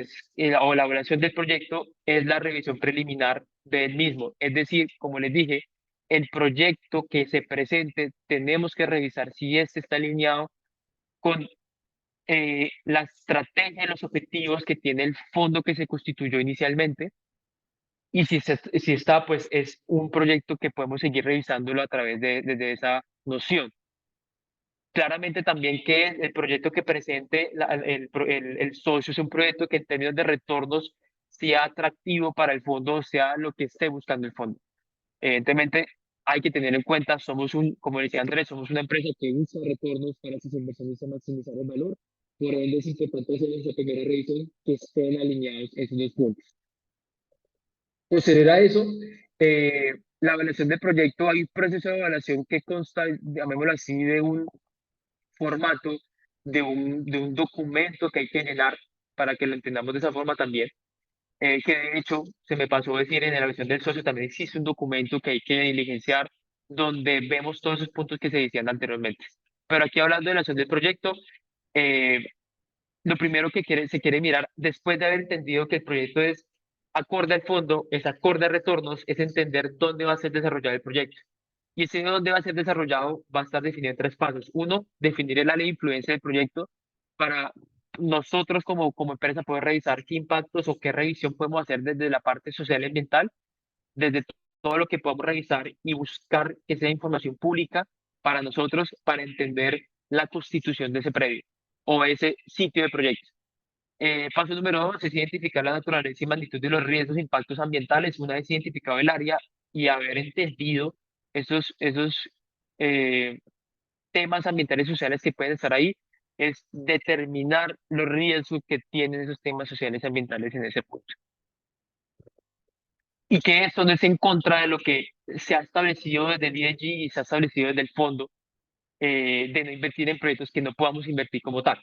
o la evaluación del proyecto es la revisión preliminar del mismo. Es decir, como les dije, el proyecto que se presente tenemos que revisar si este está alineado con la estrategia y los objetivos que tiene el fondo que se constituyó inicialmente. Y si está, pues es un proyecto que podemos seguir revisándolo a través de esa noción. Claramente también que el proyecto que presente el socio es un proyecto que en términos de retornos sea atractivo para el fondo, o sea lo que esté buscando el fondo. Evidentemente hay que tener en cuenta, como decía Andrés, somos una empresa que usa retornos para sus inversiones a maximizar el valor. Por ende es importante hacer esa primera revisión que estén alineados esos dos puntos. Posterior a eso, la evaluación del proyecto, hay un proceso de evaluación que consta, llamémoslo así, de un formato de un documento que hay que llenar para que lo entendamos de esa forma también. Que de hecho, se me pasó a decir en la versión del socio también existe un documento que hay que diligenciar donde vemos todos esos puntos que se decían anteriormente. Pero aquí hablando de la versión del proyecto, eh, lo primero que se quiere mirar después de haber entendido que el proyecto es acorde al fondo, es acorde a retornos, es entender dónde va a ser desarrollado el proyecto. Y ese dónde va a ser desarrollado va a estar definido en tres pasos. Uno, definir el área de influencia del proyecto para nosotros como empresa poder revisar qué impactos o qué revisión podemos hacer desde la parte social y ambiental, desde todo lo que podamos revisar y buscar que sea información pública para nosotros, para entender la constitución de ese predio o ese sitio de proyecto. Paso número dos es identificar la naturaleza y magnitud de los riesgos e impactos ambientales. Una vez identificado el área y haber entendido esos eh, temas ambientales y sociales que pueden estar ahí, es determinar los riesgos que tienen esos temas sociales y ambientales en ese punto. Y que esto no es en contra de lo que se ha establecido desde el ESG y se ha establecido desde el fondo, de no invertir en proyectos que no podamos invertir como tal.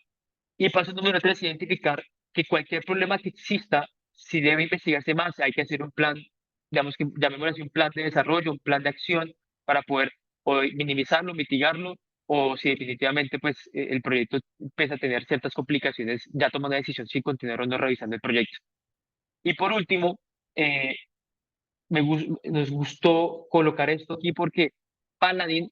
Y paso número tres, identificar que cualquier problema que exista, si debe investigarse más, hay que hacer un plan, digamos que llamémoslo así, un plan de desarrollo, un plan de acción para poder o minimizarlo, mitigarlo, o si definitivamente pues el proyecto empieza a tener ciertas complicaciones, ya toma una decisión si continuar o no revisando el proyecto. Y por último, eh, nos gustó colocar esto aquí porque Paladin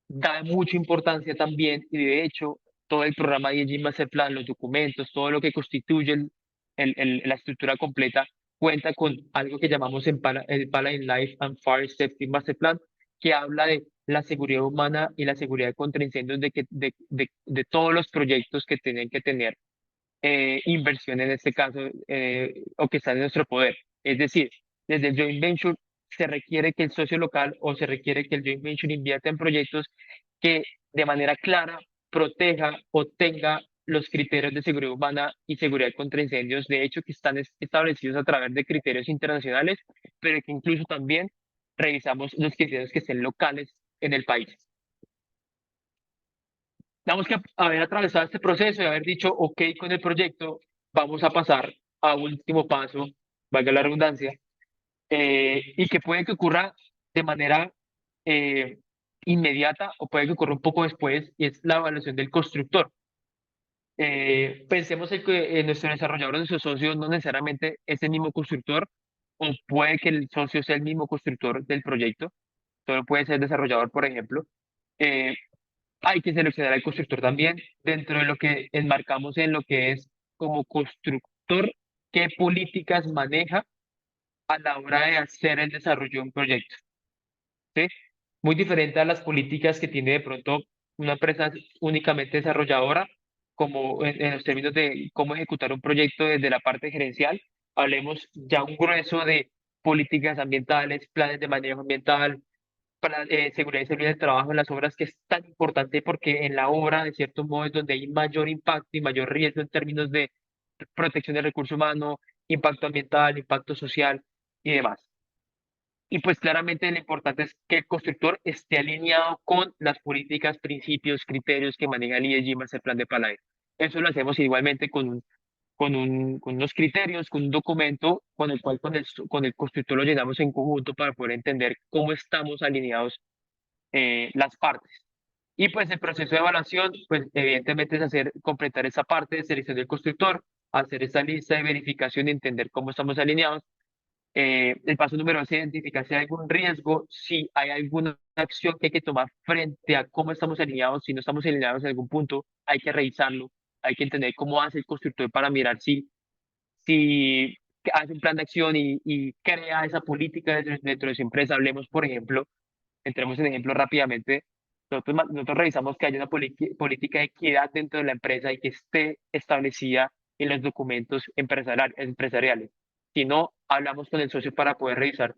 da mucha importancia también y de hecho todo el programa de ESG Master Plan, los documentos, todo lo que constituye la estructura completa cuenta con algo que llamamos el Paladin Life and Fire Safety Master Plan, que habla de la seguridad humana y la seguridad contra incendios de todos los proyectos que tienen que tener inversión en este caso o que están en nuestro poder. Es decir, desde el joint venture se requiere que el socio local o se requiere que el joint venture invierta en proyectos que de manera clara proteja o tenga los criterios de seguridad humana y seguridad contra incendios, de hecho, que están establecidos a través de criterios internacionales, pero que incluso también revisamos los criterios que estén locales en el país. Damos que haber atravesado este proceso y haber dicho, ok, con el proyecto, vamos a pasar a último paso, valga la redundancia, y que puede que ocurra de manera eh, inmediata o puede que ocurra un poco después, y es la evaluación del constructor. Pensemos en que nuestro desarrollador o nuestro socio no necesariamente es el mismo constructor, o puede que el socio sea el mismo constructor del proyecto, solo puede ser desarrollador, por ejemplo. Eh, Hay que seleccionar al constructor también dentro de lo que enmarcamos en lo que es como constructor, qué políticas maneja a la hora de hacer el desarrollo de un proyecto. ¿Sí? Muy diferente a las políticas que tiene de pronto una empresa únicamente desarrolladora, como en los términos de cómo ejecutar un proyecto desde la parte gerencial. Hablemos ya un grueso de políticas ambientales, planes de manejo ambiental, seguridad y seguridad del trabajo en las obras, que es tan importante porque en la obra, de cierto modo, es donde hay mayor impacto y mayor riesgo en términos de protección del recurso humano, impacto ambiental, impacto social y demás. Y pues claramente lo importante es que el constructor esté alineado con las políticas, principios, criterios que maneja el ESG más el plan de Paladin. Eso lo hacemos igualmente con unos criterios, con un documento con el cual con el constructor lo llenamos en conjunto para poder entender cómo estamos alineados las partes. Y pues el proceso de evaluación, pues evidentemente es completar esa parte de selección del constructor, hacer esa lista de verificación y entender cómo estamos alineados. El paso número 2 es identificar si hay algún riesgo, si hay alguna acción que hay que tomar frente a cómo estamos alineados. Si no estamos alineados en algún punto, hay que revisarlo, hay que entender cómo hace el constructor para mirar si hace un plan de acción y crea esa política dentro de su empresa. Hablemos, por ejemplo, entremos en ejemplo rápidamente. Nosotros revisamos que haya una política de equidad dentro de la empresa y que esté establecida en los documentos empresariales. Si no, hablamos con el socio para poder revisar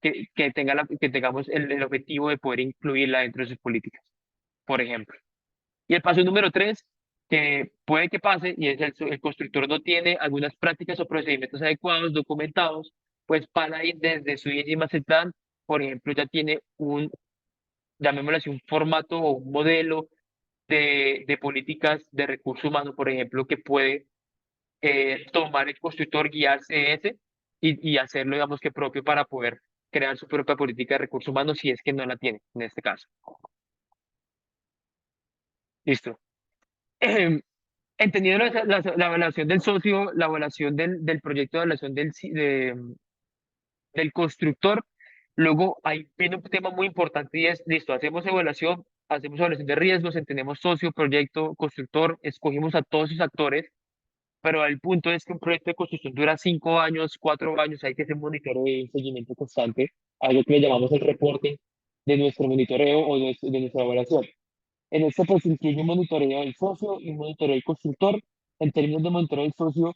que tengamos el objetivo de poder incluirla dentro de sus políticas, por ejemplo. Y el paso número 3, que puede que pase, y es el constructor no tiene algunas prácticas o procedimientos adecuados, documentados, pues para ir desde su ING Master Plan, por ejemplo, ya tiene llamémoslo así, un formato o un modelo de políticas de recurso humano, por ejemplo, que puede tomar el constructor, guiarse de ese y hacerlo, digamos que propio para poder crear su propia política de recursos humanos si es que no la tiene, en este caso. Listo. Entendiendo la evaluación del socio, la evaluación del proyecto de evaluación del constructor, luego viene un tema muy importante y es, listo, hacemos evaluación de riesgos, entendemos socio, proyecto, constructor, escogimos a todos esos actores, pero el punto es que un proyecto de construcción dura 5 años, 4 años, hay que hacer un monitoreo y un seguimiento constante, algo que le llamamos el reporting de nuestro monitoreo o de nuestra evaluación. En este pues incluye un monitoreo del socio y un monitoreo del constructor. En términos de monitoreo del socio,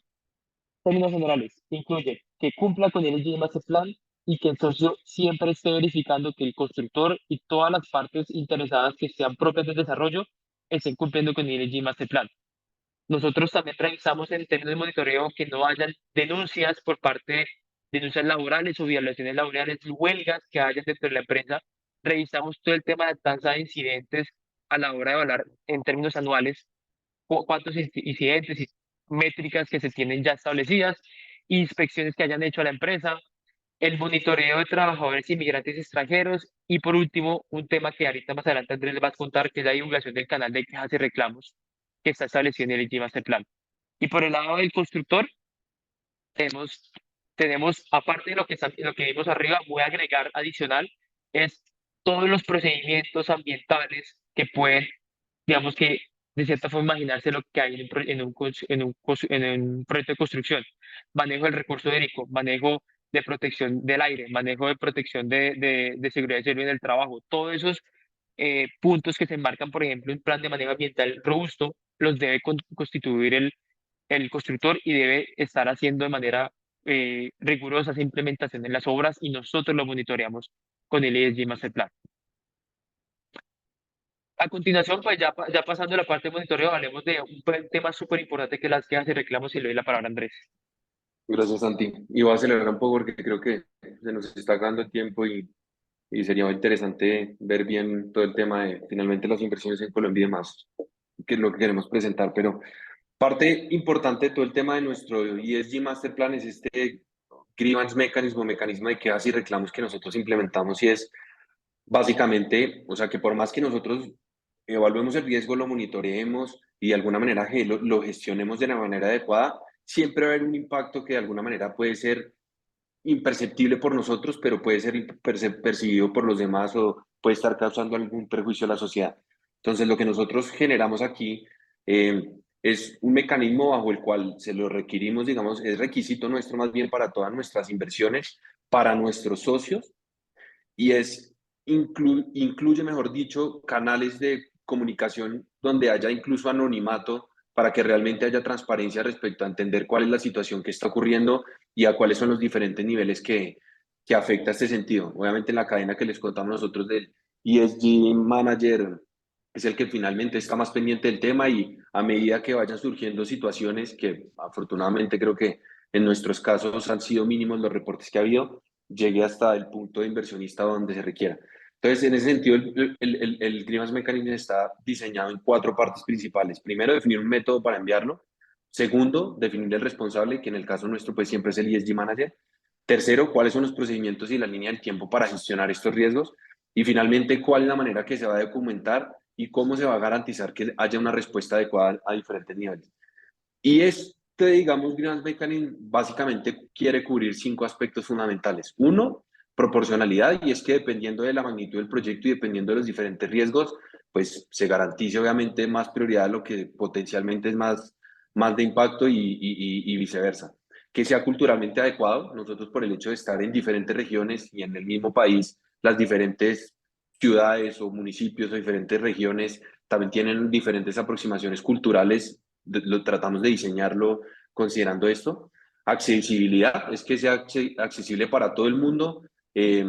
términos generales, que incluye que cumpla con el ESG Master Plan y que el socio siempre esté verificando que el constructor y todas las partes interesadas que sean propias del desarrollo estén cumpliendo con el ESG Master Plan. Nosotros también revisamos en términos de monitoreo que no hayan denuncias por parte de denuncias laborales o violaciones laborales, huelgas que hayan dentro de la empresa. Revisamos todo el tema de tasa de incidentes a la hora de evaluar en términos anuales cuántos incidentes y métricas que se tienen ya establecidas, inspecciones que hayan hecho a la empresa, el monitoreo de trabajadores inmigrantes extranjeros y por último, un tema que ahorita más adelante Andrés les va a contar, que es la divulgación del canal de quejas y reclamos que está establecido en el IG Master Plan. Y por el lado del constructor, tenemos, tenemos aparte de lo que vimos arriba, voy a agregar adicional, es todos los procedimientos ambientales que pueden, digamos que de cierta forma imaginarse lo que hay en un proyecto de construcción. Manejo del recurso hídrico, manejo de protección del aire, manejo de protección de seguridad y salud en el trabajo. Todos esos puntos que se enmarcan, por ejemplo, en un plan de manejo ambiental robusto, los debe constituir el constructor y debe estar haciendo de manera rigurosa esa implementación en las obras y nosotros lo monitoreamos con el ESG Master Plan. A continuación, pues ya pasando a la parte de monitoreo, hablemos de un tema súper importante que las quejas y reclamos y le doy la palabra a Andrés. Gracias, Santi. Y voy a acelerar un poco porque creo que se nos está acabando el tiempo y sería muy interesante ver bien todo el tema de finalmente las inversiones en Colombia y demás, que es lo que queremos presentar. Pero parte importante de todo el tema de nuestro ESG Master Plan es este grievance mecanismo de quejas y reclamos que nosotros implementamos y es básicamente, o sea, que por más que nosotros evaluemos el riesgo, lo monitoreemos y de alguna manera lo gestionemos de la manera adecuada, siempre va a haber un impacto que de alguna manera puede ser imperceptible por nosotros, pero puede ser percibido por los demás o puede estar causando algún perjuicio a la sociedad. Entonces, lo que nosotros generamos aquí es un mecanismo bajo el cual se lo requerimos, digamos, es requisito nuestro más bien para todas nuestras inversiones, para nuestros socios, y incluye, mejor dicho, canales de comunicación donde haya incluso anonimato para que realmente haya transparencia respecto a entender cuál es la situación que está ocurriendo y a cuáles son los diferentes niveles que afecta este sentido. Obviamente la cadena que les contamos nosotros del ESG Manager es el que finalmente está más pendiente del tema y a medida que vayan surgiendo situaciones que afortunadamente creo que en nuestros casos han sido mínimos los reportes que ha habido, llegue hasta el punto de inversionista donde se requiera. Entonces, en ese sentido, el Grievance Mechanism está diseñado en cuatro partes principales. Primero, definir un método para enviarlo. Segundo, definir el responsable, que en el caso nuestro pues siempre es el ESG Manager. Tercero, cuáles son los procedimientos y la línea del tiempo para gestionar estos riesgos. Y finalmente, cuál es la manera que se va a documentar y cómo se va a garantizar que haya una respuesta adecuada a diferentes niveles. Y este, digamos, Grant Mechanism básicamente quiere cubrir cinco aspectos fundamentales. Uno, proporcionalidad, y es que dependiendo de la magnitud del proyecto y dependiendo de los diferentes riesgos, pues se garantice obviamente más prioridad a lo que potencialmente es más de impacto y viceversa. Que sea culturalmente adecuado. Nosotros por el hecho de estar en diferentes regiones y en el mismo país, las diferentes ciudades o municipios o diferentes regiones también tienen diferentes aproximaciones culturales, lo tratamos de diseñarlo considerando esto. Accesibilidad es que sea accesible para todo el mundo, eh,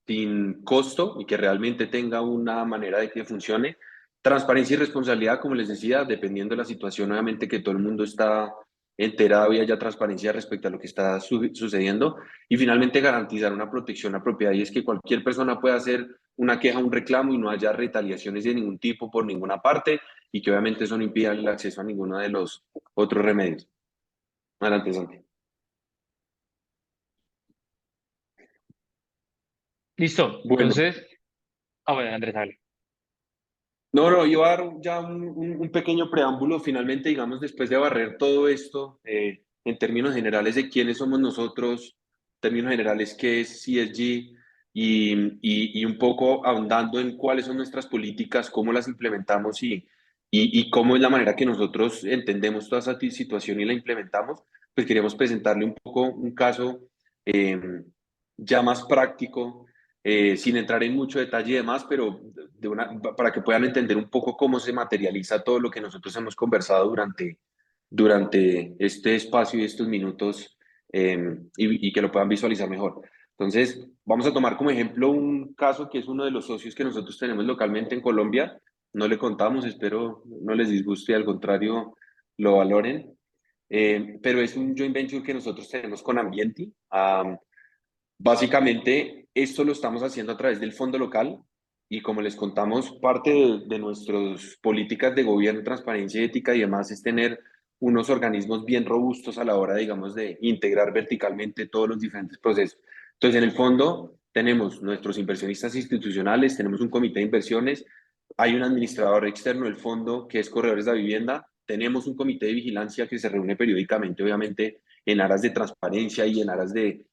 sin costo y que realmente tenga una manera de que funcione. Transparencia y responsabilidad, como les decía, dependiendo de la situación, obviamente que todo el mundo está enterado y haya transparencia respecto a lo que está sucediendo. Y finalmente garantizar una protección a propiedad y es que cualquier persona pueda hacer una queja, un reclamo y no haya retaliaciones de ningún tipo por ninguna parte y que obviamente eso no impida el acceso a ninguno de los otros remedios. Adelante, Santi. Listo. Bueno, Entonces, bueno, Andrés, hable. no, iba a dar ya un pequeño preámbulo, finalmente, digamos, después de barrer todo esto, en términos generales de quiénes somos nosotros, en términos generales qué es CSG y un poco ahondando en cuáles son nuestras políticas, cómo las implementamos y cómo es la manera que nosotros entendemos toda esa situación y la implementamos, pues queríamos presentarle un poco un caso eh, ya más práctico, sin entrar en mucho detalle y demás, pero para que puedan entender un poco cómo se materializa todo lo que nosotros hemos conversado durante este espacio y estos minutos, y que lo puedan visualizar mejor. Entonces, vamos a tomar como ejemplo un caso que es uno de los socios que nosotros tenemos localmente en Colombia. No le contamos, espero no les disguste, al contrario, lo valoren. Pero es un joint venture que nosotros tenemos con Ambienti. Básicamente, esto lo estamos haciendo a través del fondo local y como les contamos, parte de nuestras políticas de gobierno, transparencia, ética y demás es tener unos organismos bien robustos a la hora, digamos, de integrar verticalmente todos los diferentes procesos. Entonces, en el fondo tenemos nuestros inversionistas institucionales, tenemos un comité de inversiones, hay un administrador externo del fondo que es Corredores de la Vivienda, tenemos un comité de vigilancia que se reúne periódicamente, obviamente, en aras de transparencia y en aras de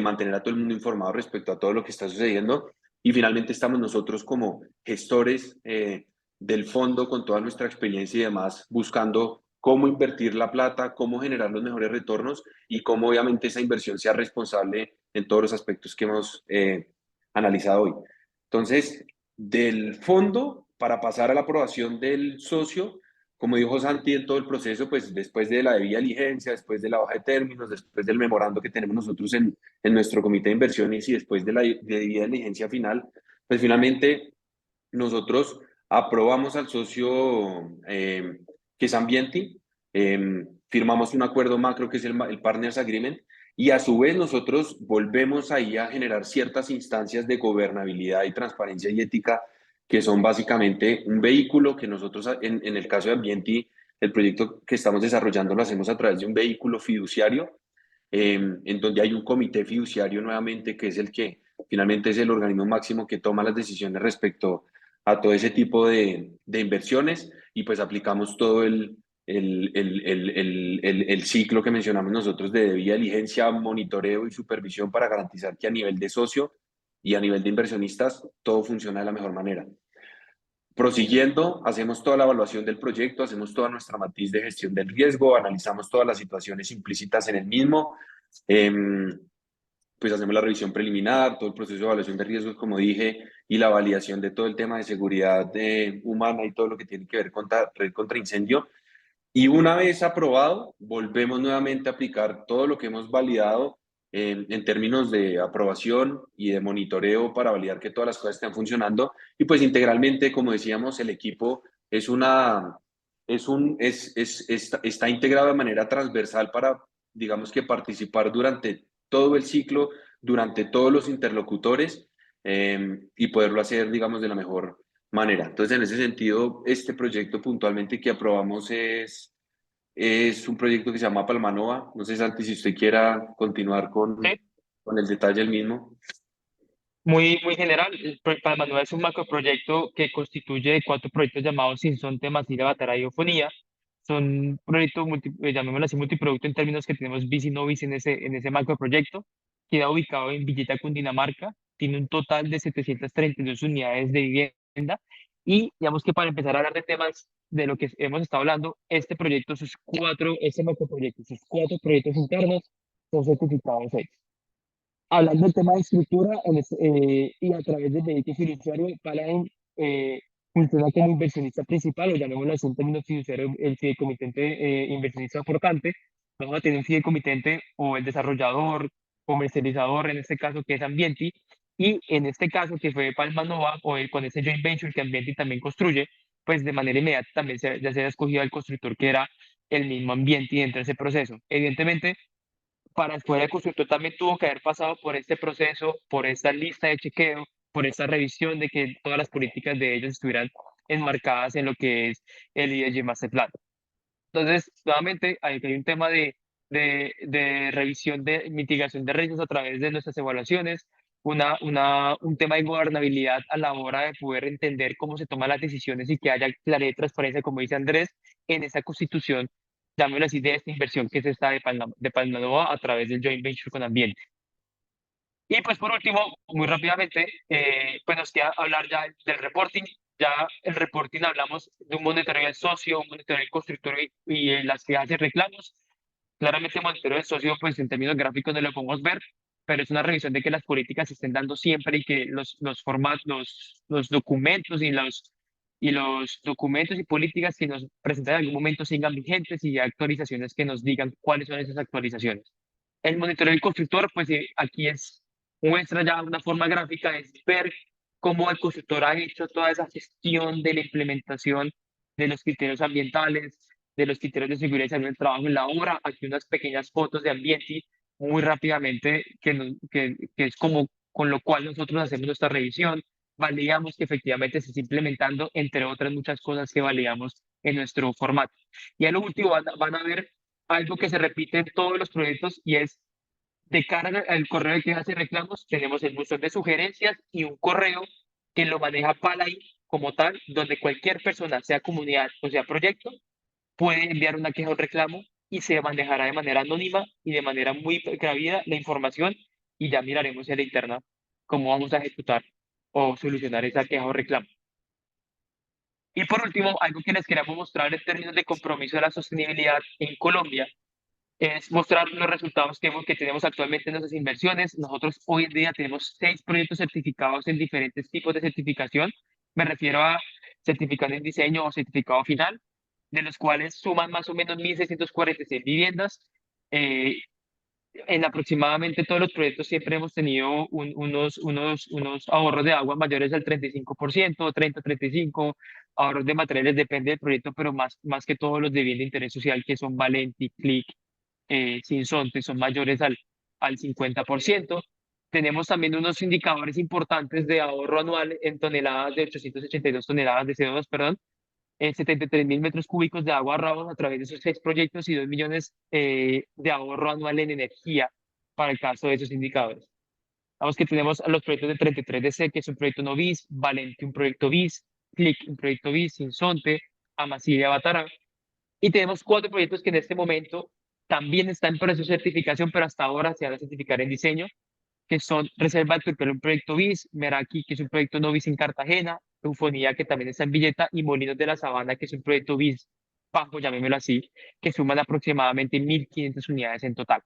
mantener a todo el mundo informado respecto a todo lo que está sucediendo. Y finalmente estamos nosotros como gestores del fondo con toda nuestra experiencia y demás, buscando cómo invertir la plata, cómo generar los mejores retornos y cómo obviamente esa inversión sea responsable en todos los aspectos que hemos analizado hoy. Entonces, del fondo, para pasar a la aprobación del socio, como dijo Santi, en todo el proceso, pues después de la debida diligencia, después de la hoja de términos, después del memorando que tenemos nosotros en nuestro comité de inversiones y después de la debida diligencia final, pues finalmente nosotros aprobamos al socio que es Ambienti, firmamos un acuerdo macro que es el Partners Agreement y a su vez nosotros volvemos ahí a generar ciertas instancias de gobernabilidad y transparencia y ética que son básicamente un vehículo que nosotros en el caso de Ambienti, el proyecto que estamos desarrollando lo hacemos a través de un vehículo fiduciario en donde hay un comité fiduciario nuevamente que es el que finalmente es el organismo máximo que toma las decisiones respecto a todo ese tipo de inversiones y pues aplicamos todo el ciclo que mencionamos nosotros de debida diligencia, monitoreo y supervisión para garantizar que a nivel de socio y a nivel de inversionistas todo funciona de la mejor manera. Prosiguiendo, hacemos toda la evaluación del proyecto, hacemos toda nuestra matriz de gestión del riesgo, analizamos todas las situaciones implícitas en el mismo, pues hacemos la revisión preliminar, todo el proceso de evaluación de riesgos, como dije, y la validación de todo el tema de seguridad humana y todo lo que tiene que ver con red contra incendio. Y una vez aprobado, volvemos nuevamente a aplicar todo lo que hemos validado en términos de aprobación y de monitoreo para validar que todas las cosas estén funcionando. Y pues integralmente, como decíamos, el equipo es una, está integrado de manera transversal para, digamos que participar durante todo el ciclo, durante todos los interlocutores y poderlo hacer, digamos, de la mejor manera. Entonces, en ese sentido, este proyecto puntualmente que aprobamos es un proyecto que se llama Palmanova. No sé, Santi, si usted quiera continuar ¿sí? con el detalle del mismo. Muy general, Palmanueva es un macroproyecto que constituye de 4 proyectos llamados Sinsonte, Masila, Batara y Ofonía. Son proyectos, llamémoslo así, multiproducto en términos que tenemos bis y no bis en ese macroproyecto. Queda ubicado en Villeta, Cundinamarca. Tiene un total de 732 unidades de vivienda. Y digamos que para empezar a hablar de temas de lo que hemos estado hablando, este macroproyecto, sus 4 proyectos internos son certificados X. Hablando del tema de estructura y a través del vehículo fiduciario, Paladin funciona como inversionista principal, o llamémoslo así en términos fiduciarios, el fideicomitente inversionista aportante. Vamos a tener un fideicomitente o el desarrollador, comercializador, en este caso que es Ambienti, y en este caso que fue Palma Nova, con ese joint venture que Ambienti también construye, pues de manera inmediata también ya se ha escogido al constructor que era el mismo Ambienti dentro de ese proceso. Evidentemente, para escoger el constructor también tuvo que haber pasado por este proceso, por esta lista de chequeo, por esta revisión de que todas las políticas de ellos estuvieran enmarcadas en lo que es el ISG Master Plan. Entonces, nuevamente, hay un tema de revisión de mitigación de riesgos a través de nuestras evaluaciones, un tema de gobernabilidad a la hora de poder entender cómo se toman las decisiones y que haya claridad y transparencia, como dice Andrés, en esa constitución, llamémoslo así, de esta inversión que es esta de Palma a través del joint venture con Ambiente. Y pues por último, muy rápidamente, pues nos queda hablar ya del reporting. Ya el reporting hablamos de un monitoreo del socio, un monitoreo del constructor y las que hace reclamos. Claramente el monitoreo del socio, pues en términos gráficos no lo podemos ver, pero es una revisión de que las políticas se estén dando siempre y que los formatos, los documentos y los documentos y políticas que nos presentan en algún momento sigan vigentes y actualizaciones que nos digan cuáles son esas actualizaciones. El monitoreo del constructor, pues aquí muestra ya una forma gráfica, es ver cómo el constructor ha hecho toda esa gestión de la implementación de los criterios ambientales, de los criterios de seguridad y salud del trabajo en la obra. Aquí unas pequeñas fotos de ambiente muy rápidamente, que es como con lo cual nosotros hacemos nuestra revisión, validamos que efectivamente se está implementando, entre otras muchas cosas que validamos en nuestro formato. Y a lo último van a ver algo que se repite en todos los proyectos y es de cara al correo de quejas y reclamos, tenemos el buzón de sugerencias y un correo que lo maneja Palai como tal, donde cualquier persona, sea comunidad o sea proyecto, puede enviar una queja o reclamo y se manejará de manera anónima y de manera muy precavida la información y ya miraremos en la interna cómo vamos a ejecutar o solucionar esa queja o reclamo. Y por último, algo que les queremos mostrar en términos de compromiso de la sostenibilidad en Colombia es mostrar los resultados que tenemos actualmente en nuestras inversiones. Nosotros hoy en día tenemos 6 proyectos certificados en diferentes tipos de certificación. Me refiero a certificado en diseño o certificado final. de los cuales suman más o menos 1.646 viviendas. Eh, en aproximadamente todos los proyectos siempre hemos tenido unos ahorros de agua mayores al 35%, 30, 35, ahorros de materiales, depende del proyecto, pero más que todos los de bien de interés social, que son Valenti, Click, Sinsonte, son mayores al 50%. Tenemos también unos indicadores importantes de ahorro anual en toneladas de 882 toneladas de CO2, perdón, 73.000 metros cúbicos de agua ahorrados a través de esos 6 proyectos y 2 millones de ahorro anual en energía para el caso de esos indicadores. Vamos que tenemos a los proyectos de 33DC, que es un proyecto no bis, Valente un proyecto bis, Click un proyecto bis, Sinsonte, Amasilla Batará. Y tenemos 4 proyectos que en este momento también están en proceso de certificación, pero hasta ahora se van a certificar en diseño, que son Reserva del Pepero, un proyecto BIS, Meraki, que es un proyecto no BIS en Cartagena, Eufonía, que también está en Villeta, y Molinos de la Sabana, que es un proyecto BIS bajo, llamémoslo así, que suman aproximadamente 1.500 unidades en total.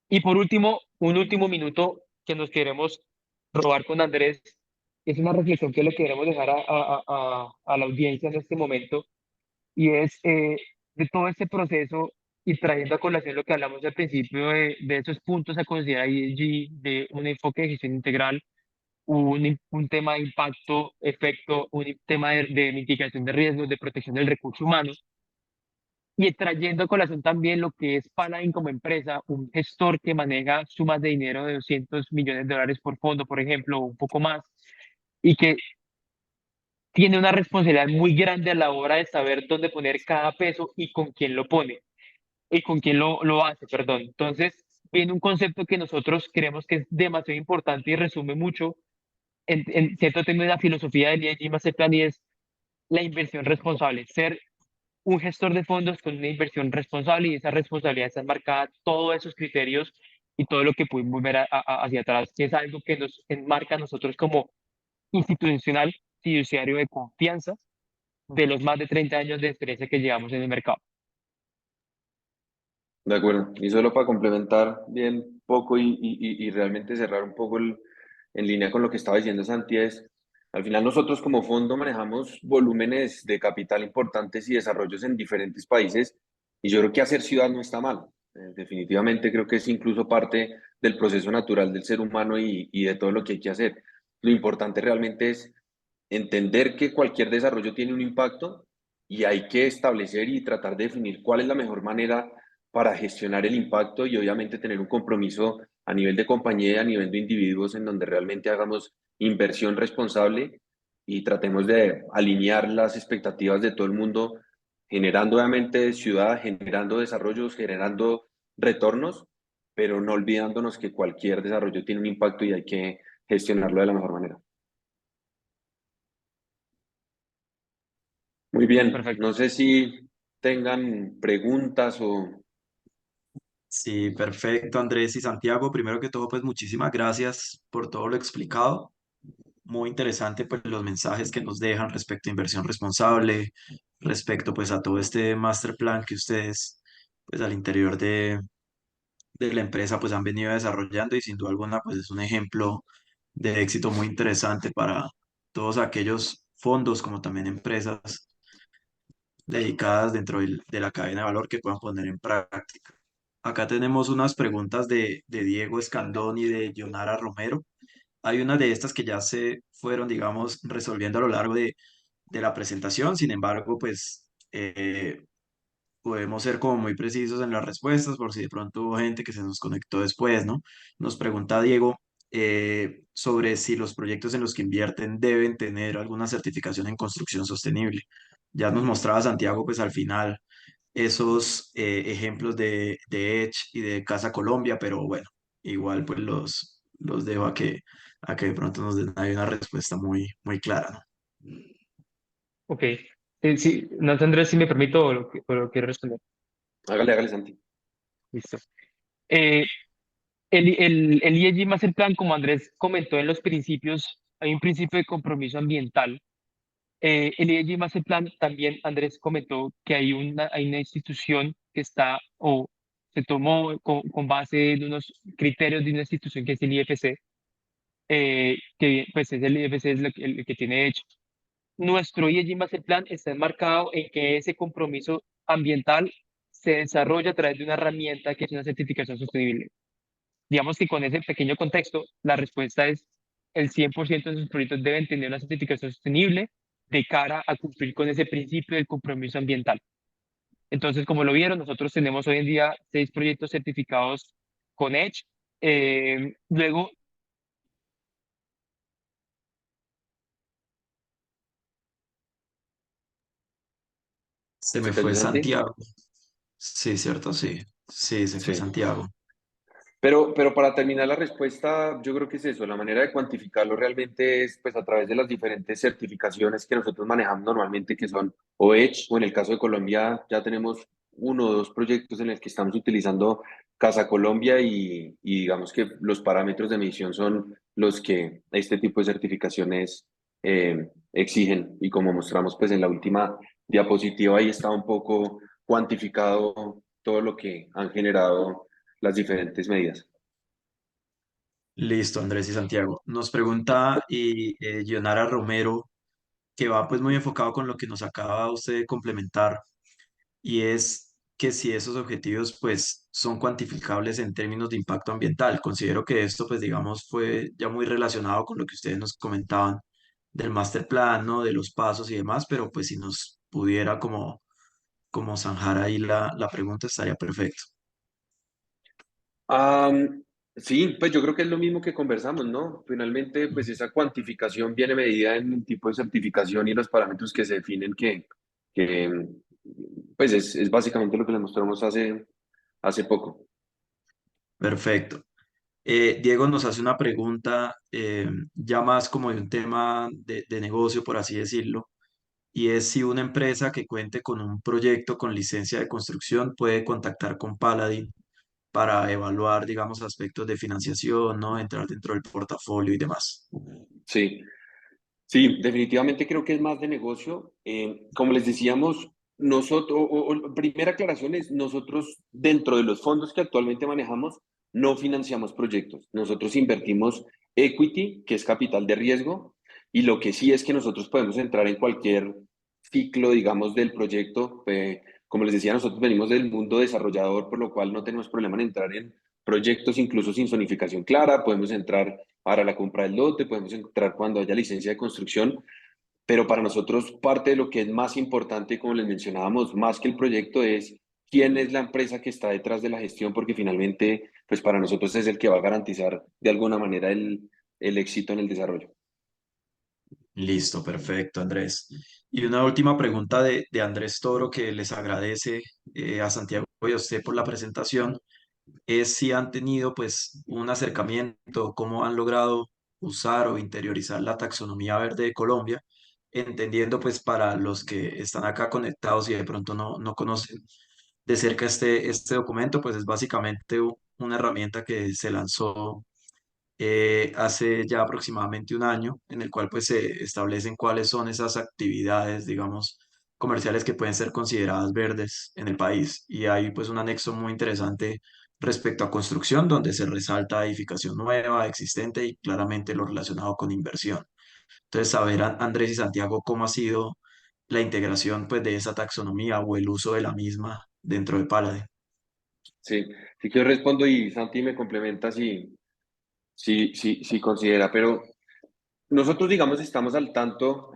Y por último, un último minuto que nos queremos robar con Andrés, es una reflexión que le queremos dejar a la audiencia en este momento, y es de todo este proceso y trayendo a colación lo que hablamos al principio de esos puntos a considerar ESG, de un enfoque de gestión integral, un tema de impacto, efecto, un tema de mitigación de riesgos, de protección del recurso humano, y trayendo a colación también lo que es Panain como empresa, un gestor que maneja sumas de dinero de 200 millones de dólares por fondo, por ejemplo, o un poco más, y que tiene una responsabilidad muy grande a la hora de saber dónde poner cada peso y con quién lo pone y con quién lo hace, perdón. Entonces, viene un concepto que nosotros creemos que es demasiado importante y resume mucho en cierto término de la filosofía del ESG Masterplan, y es la inversión responsable, ser un gestor de fondos con una inversión responsable, y esa responsabilidad está enmarcada todos esos criterios y todo lo que pudimos ver hacia atrás, que es algo que nos enmarca a nosotros como institucional fiduciario de confianza de los más de 30 años de experiencia que llevamos en el mercado. De acuerdo. Y solo para complementar bien poco y realmente cerrar un poco en línea con lo que estaba diciendo Santi, es, al final nosotros como fondo manejamos volúmenes de capital importantes y desarrollos en diferentes países, y yo creo que hacer ciudad no está mal. Definitivamente creo que es incluso parte del proceso natural del ser humano y de todo lo que hay que hacer. Lo importante realmente es entender que cualquier desarrollo tiene un impacto y hay que establecer y tratar de definir cuál es la mejor manera para gestionar el impacto, y obviamente tener un compromiso a nivel de compañía y a nivel de individuos en donde realmente hagamos inversión responsable y tratemos de alinear las expectativas de todo el mundo, generando obviamente ciudad, generando desarrollos, generando retornos, pero no olvidándonos que cualquier desarrollo tiene un impacto y hay que gestionarlo de la mejor manera. Muy bien, Perfecto. no sé si tengan preguntas o... Sí, perfecto, Andrés y Santiago. Primero que todo, pues muchísimas gracias por todo lo explicado. Muy interesante, pues los mensajes que nos dejan respecto a inversión responsable, respecto pues a todo este master plan que ustedes pues al interior de la empresa pues han venido desarrollando, y sin duda alguna pues es un ejemplo de éxito muy interesante para todos aquellos fondos como también empresas dedicadas dentro de la cadena de valor que puedan poner en práctica. Acá tenemos unas preguntas de Diego Escandón y de Yonara Romero. Hay unas de estas que ya se fueron, digamos, resolviendo a lo largo de la presentación. Sin embargo, pues podemos ser como muy precisos en las respuestas por si de pronto hubo gente que se nos conectó después, ¿no? Nos pregunta Diego sobre si los proyectos en los que invierten deben tener alguna certificación en construcción sostenible. Ya nos mostraba Santiago, pues al final, esos ejemplos de Edge y de Casa Colombia, pero bueno, igual pues los dejo a que de pronto nos den ahí una respuesta muy, muy clara, ¿no? Ok. Sí, no tendré si me permito o lo quiero responder. Hágale, hágale, Santi. Listo. Eh, el ESG Master Plan, como Andrés comentó en los principios, hay un principio de compromiso ambiental. El ESG Master Plan también, Andrés comentó que hay una institución que está o se tomó con base en unos criterios de una institución que es el IFC, que pues es el IFC es el que tiene hecho. nuestro ESG Master Plan está enmarcado en que ese compromiso ambiental se desarrolla a través de una herramienta que es una certificación sostenible. Digamos que con ese pequeño contexto, la respuesta es el 100% de sus proyectos deben tener una certificación sostenible de cara a cumplir con ese principio del compromiso ambiental. Entonces, como lo vieron, nosotros tenemos hoy en día 6 proyectos certificados con Edge. Luego, Se ¿Se me cayó fue Santi? Santiago. Sí, cierto, sí. Sí, se fue Sí. Santiago. Pero para terminar la respuesta, yo creo que es eso, la manera de cuantificarlo realmente es pues a través de las diferentes certificaciones que nosotros manejamos normalmente, que son o Edge, o en el caso de Colombia ya tenemos uno o dos proyectos en el que estamos utilizando Casa Colombia y digamos que los parámetros de medición son los que este tipo de certificaciones exigen y como mostramos pues en la última diapositiva ahí está un poco cuantificado todo lo que han generado las diferentes medidas. Listo, Andrés y Santiago. Nos pregunta Gionara Romero, que va pues muy enfocado con lo que nos acaba usted de complementar, y es que si esos objetivos pues son cuantificables en términos de impacto ambiental. Considero que esto pues digamos fue ya muy relacionado con lo que ustedes nos comentaban del master plan, ¿no? De los pasos y demás, pero pues si nos pudiera como zanjar ahí la pregunta estaría perfecto. Am, sí, pues yo creo que es lo mismo que conversamos, ¿no? Finalmente, pues esa cuantificación viene medida en el tipo de certificación y los parámetros que se definen que pues es básicamente lo que les mostramos hace poco. Perfecto. Diego nos hace una pregunta ya más como de un tema de negocio, por así decirlo, y es si una empresa que cuente con un proyecto con licencia de construcción puede contactar con Paladin para evaluar, digamos, aspectos de financiación, ¿no? Entrar dentro del portafolio y demás. Sí, sí, definitivamente creo que es más de negocio. Como les decíamos, nosotros, primera aclaración es, nosotros dentro de los fondos que actualmente manejamos, no financiamos proyectos. Nosotros invertimos equity, que es capital de riesgo, y lo que sí es que nosotros podemos entrar en cualquier ciclo, digamos, del proyecto. Como les decía, nosotros venimos del mundo desarrollador, por lo cual no tenemos problema en entrar en proyectos incluso sin zonificación clara, podemos entrar para la compra del lote, podemos entrar cuando haya licencia de construcción, pero para nosotros parte de lo que es más importante, como les mencionábamos, más que el proyecto es quién es la empresa que está detrás de la gestión, porque finalmente, pues para nosotros es el que va a garantizar de alguna manera el éxito en el desarrollo. Listo, perfecto, Andrés. Y una última pregunta de Andrés Toro, que les agradece a Santiago y a usted por la presentación, es si han tenido pues un acercamiento, cómo han logrado usar o interiorizar la taxonomía verde de Colombia, entendiendo pues para los que están acá conectados y de pronto no conocen de cerca este documento, pues es básicamente una herramienta que se lanzó hace ya aproximadamente un año, en el cual pues se establecen cuáles son esas actividades, digamos, comerciales que pueden ser consideradas verdes en el país. Y hay pues un anexo muy interesante respecto a construcción, donde se resalta edificación nueva, existente y claramente lo relacionado con inversión. Entonces, saber, Andrés y Santiago, cómo ha sido la integración pues de esa taxonomía o el uso de la misma dentro de Paladin. Sí, si quiero respondo y Santi me complementa si considera, pero nosotros, digamos, estamos al tanto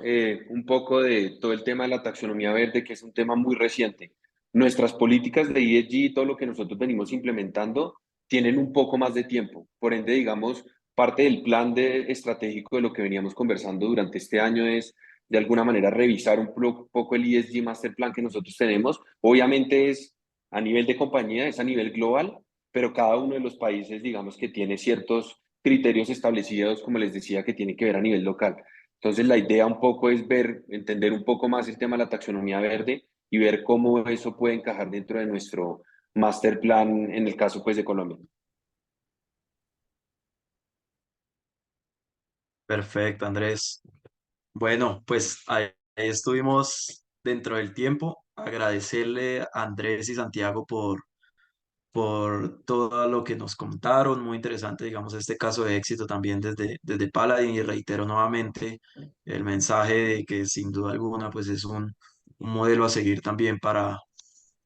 un poco de todo el tema de la taxonomía verde, que es un tema muy reciente. Nuestras políticas de ESG y todo lo que nosotros venimos implementando tienen un poco más de tiempo. Por ende, digamos, parte del plan estratégico de lo que veníamos conversando durante este año es, de alguna manera, revisar un poco el ESG Master Plan que nosotros tenemos. Obviamente es a nivel de compañía, es a nivel global, pero cada uno de los países, digamos, que tiene ciertos criterios establecidos, como les decía, que tienen que ver a nivel local. Entonces, la idea un poco es ver, entender un poco más el tema de la taxonomía verde y ver cómo eso puede encajar dentro de nuestro master plan en el caso pues de Colombia. Perfecto, Andrés. Bueno, pues ahí estuvimos dentro del tiempo. Agradecerle a Andrés y Santiago por todo lo que nos contaron. Muy interesante, digamos, este caso de éxito también desde Paladin, y reitero nuevamente el mensaje de que sin duda alguna pues es un modelo a seguir también para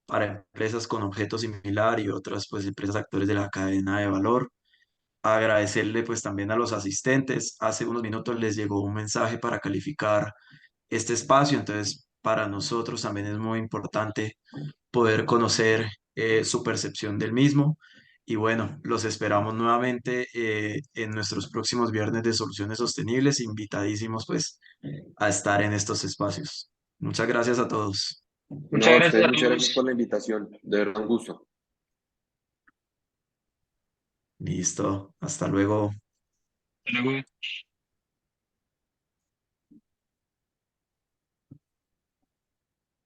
empresas con objeto similar y otras pues empresas actores de la cadena de valor. Agradecerle pues también a los asistentes. Hace unos minutos les llegó un mensaje para calificar este espacio, entonces para nosotros también es muy importante poder conocer su percepción del mismo. Y bueno, los esperamos nuevamente en nuestros próximos viernes de soluciones sostenibles, invitadísimos pues a estar en estos espacios. Muchas gracias a todos. No, Muchas a gracias ustedes a muchas gracias por todos. la invitación. De verdad, un gusto. Listo, hasta luego. Hasta luego.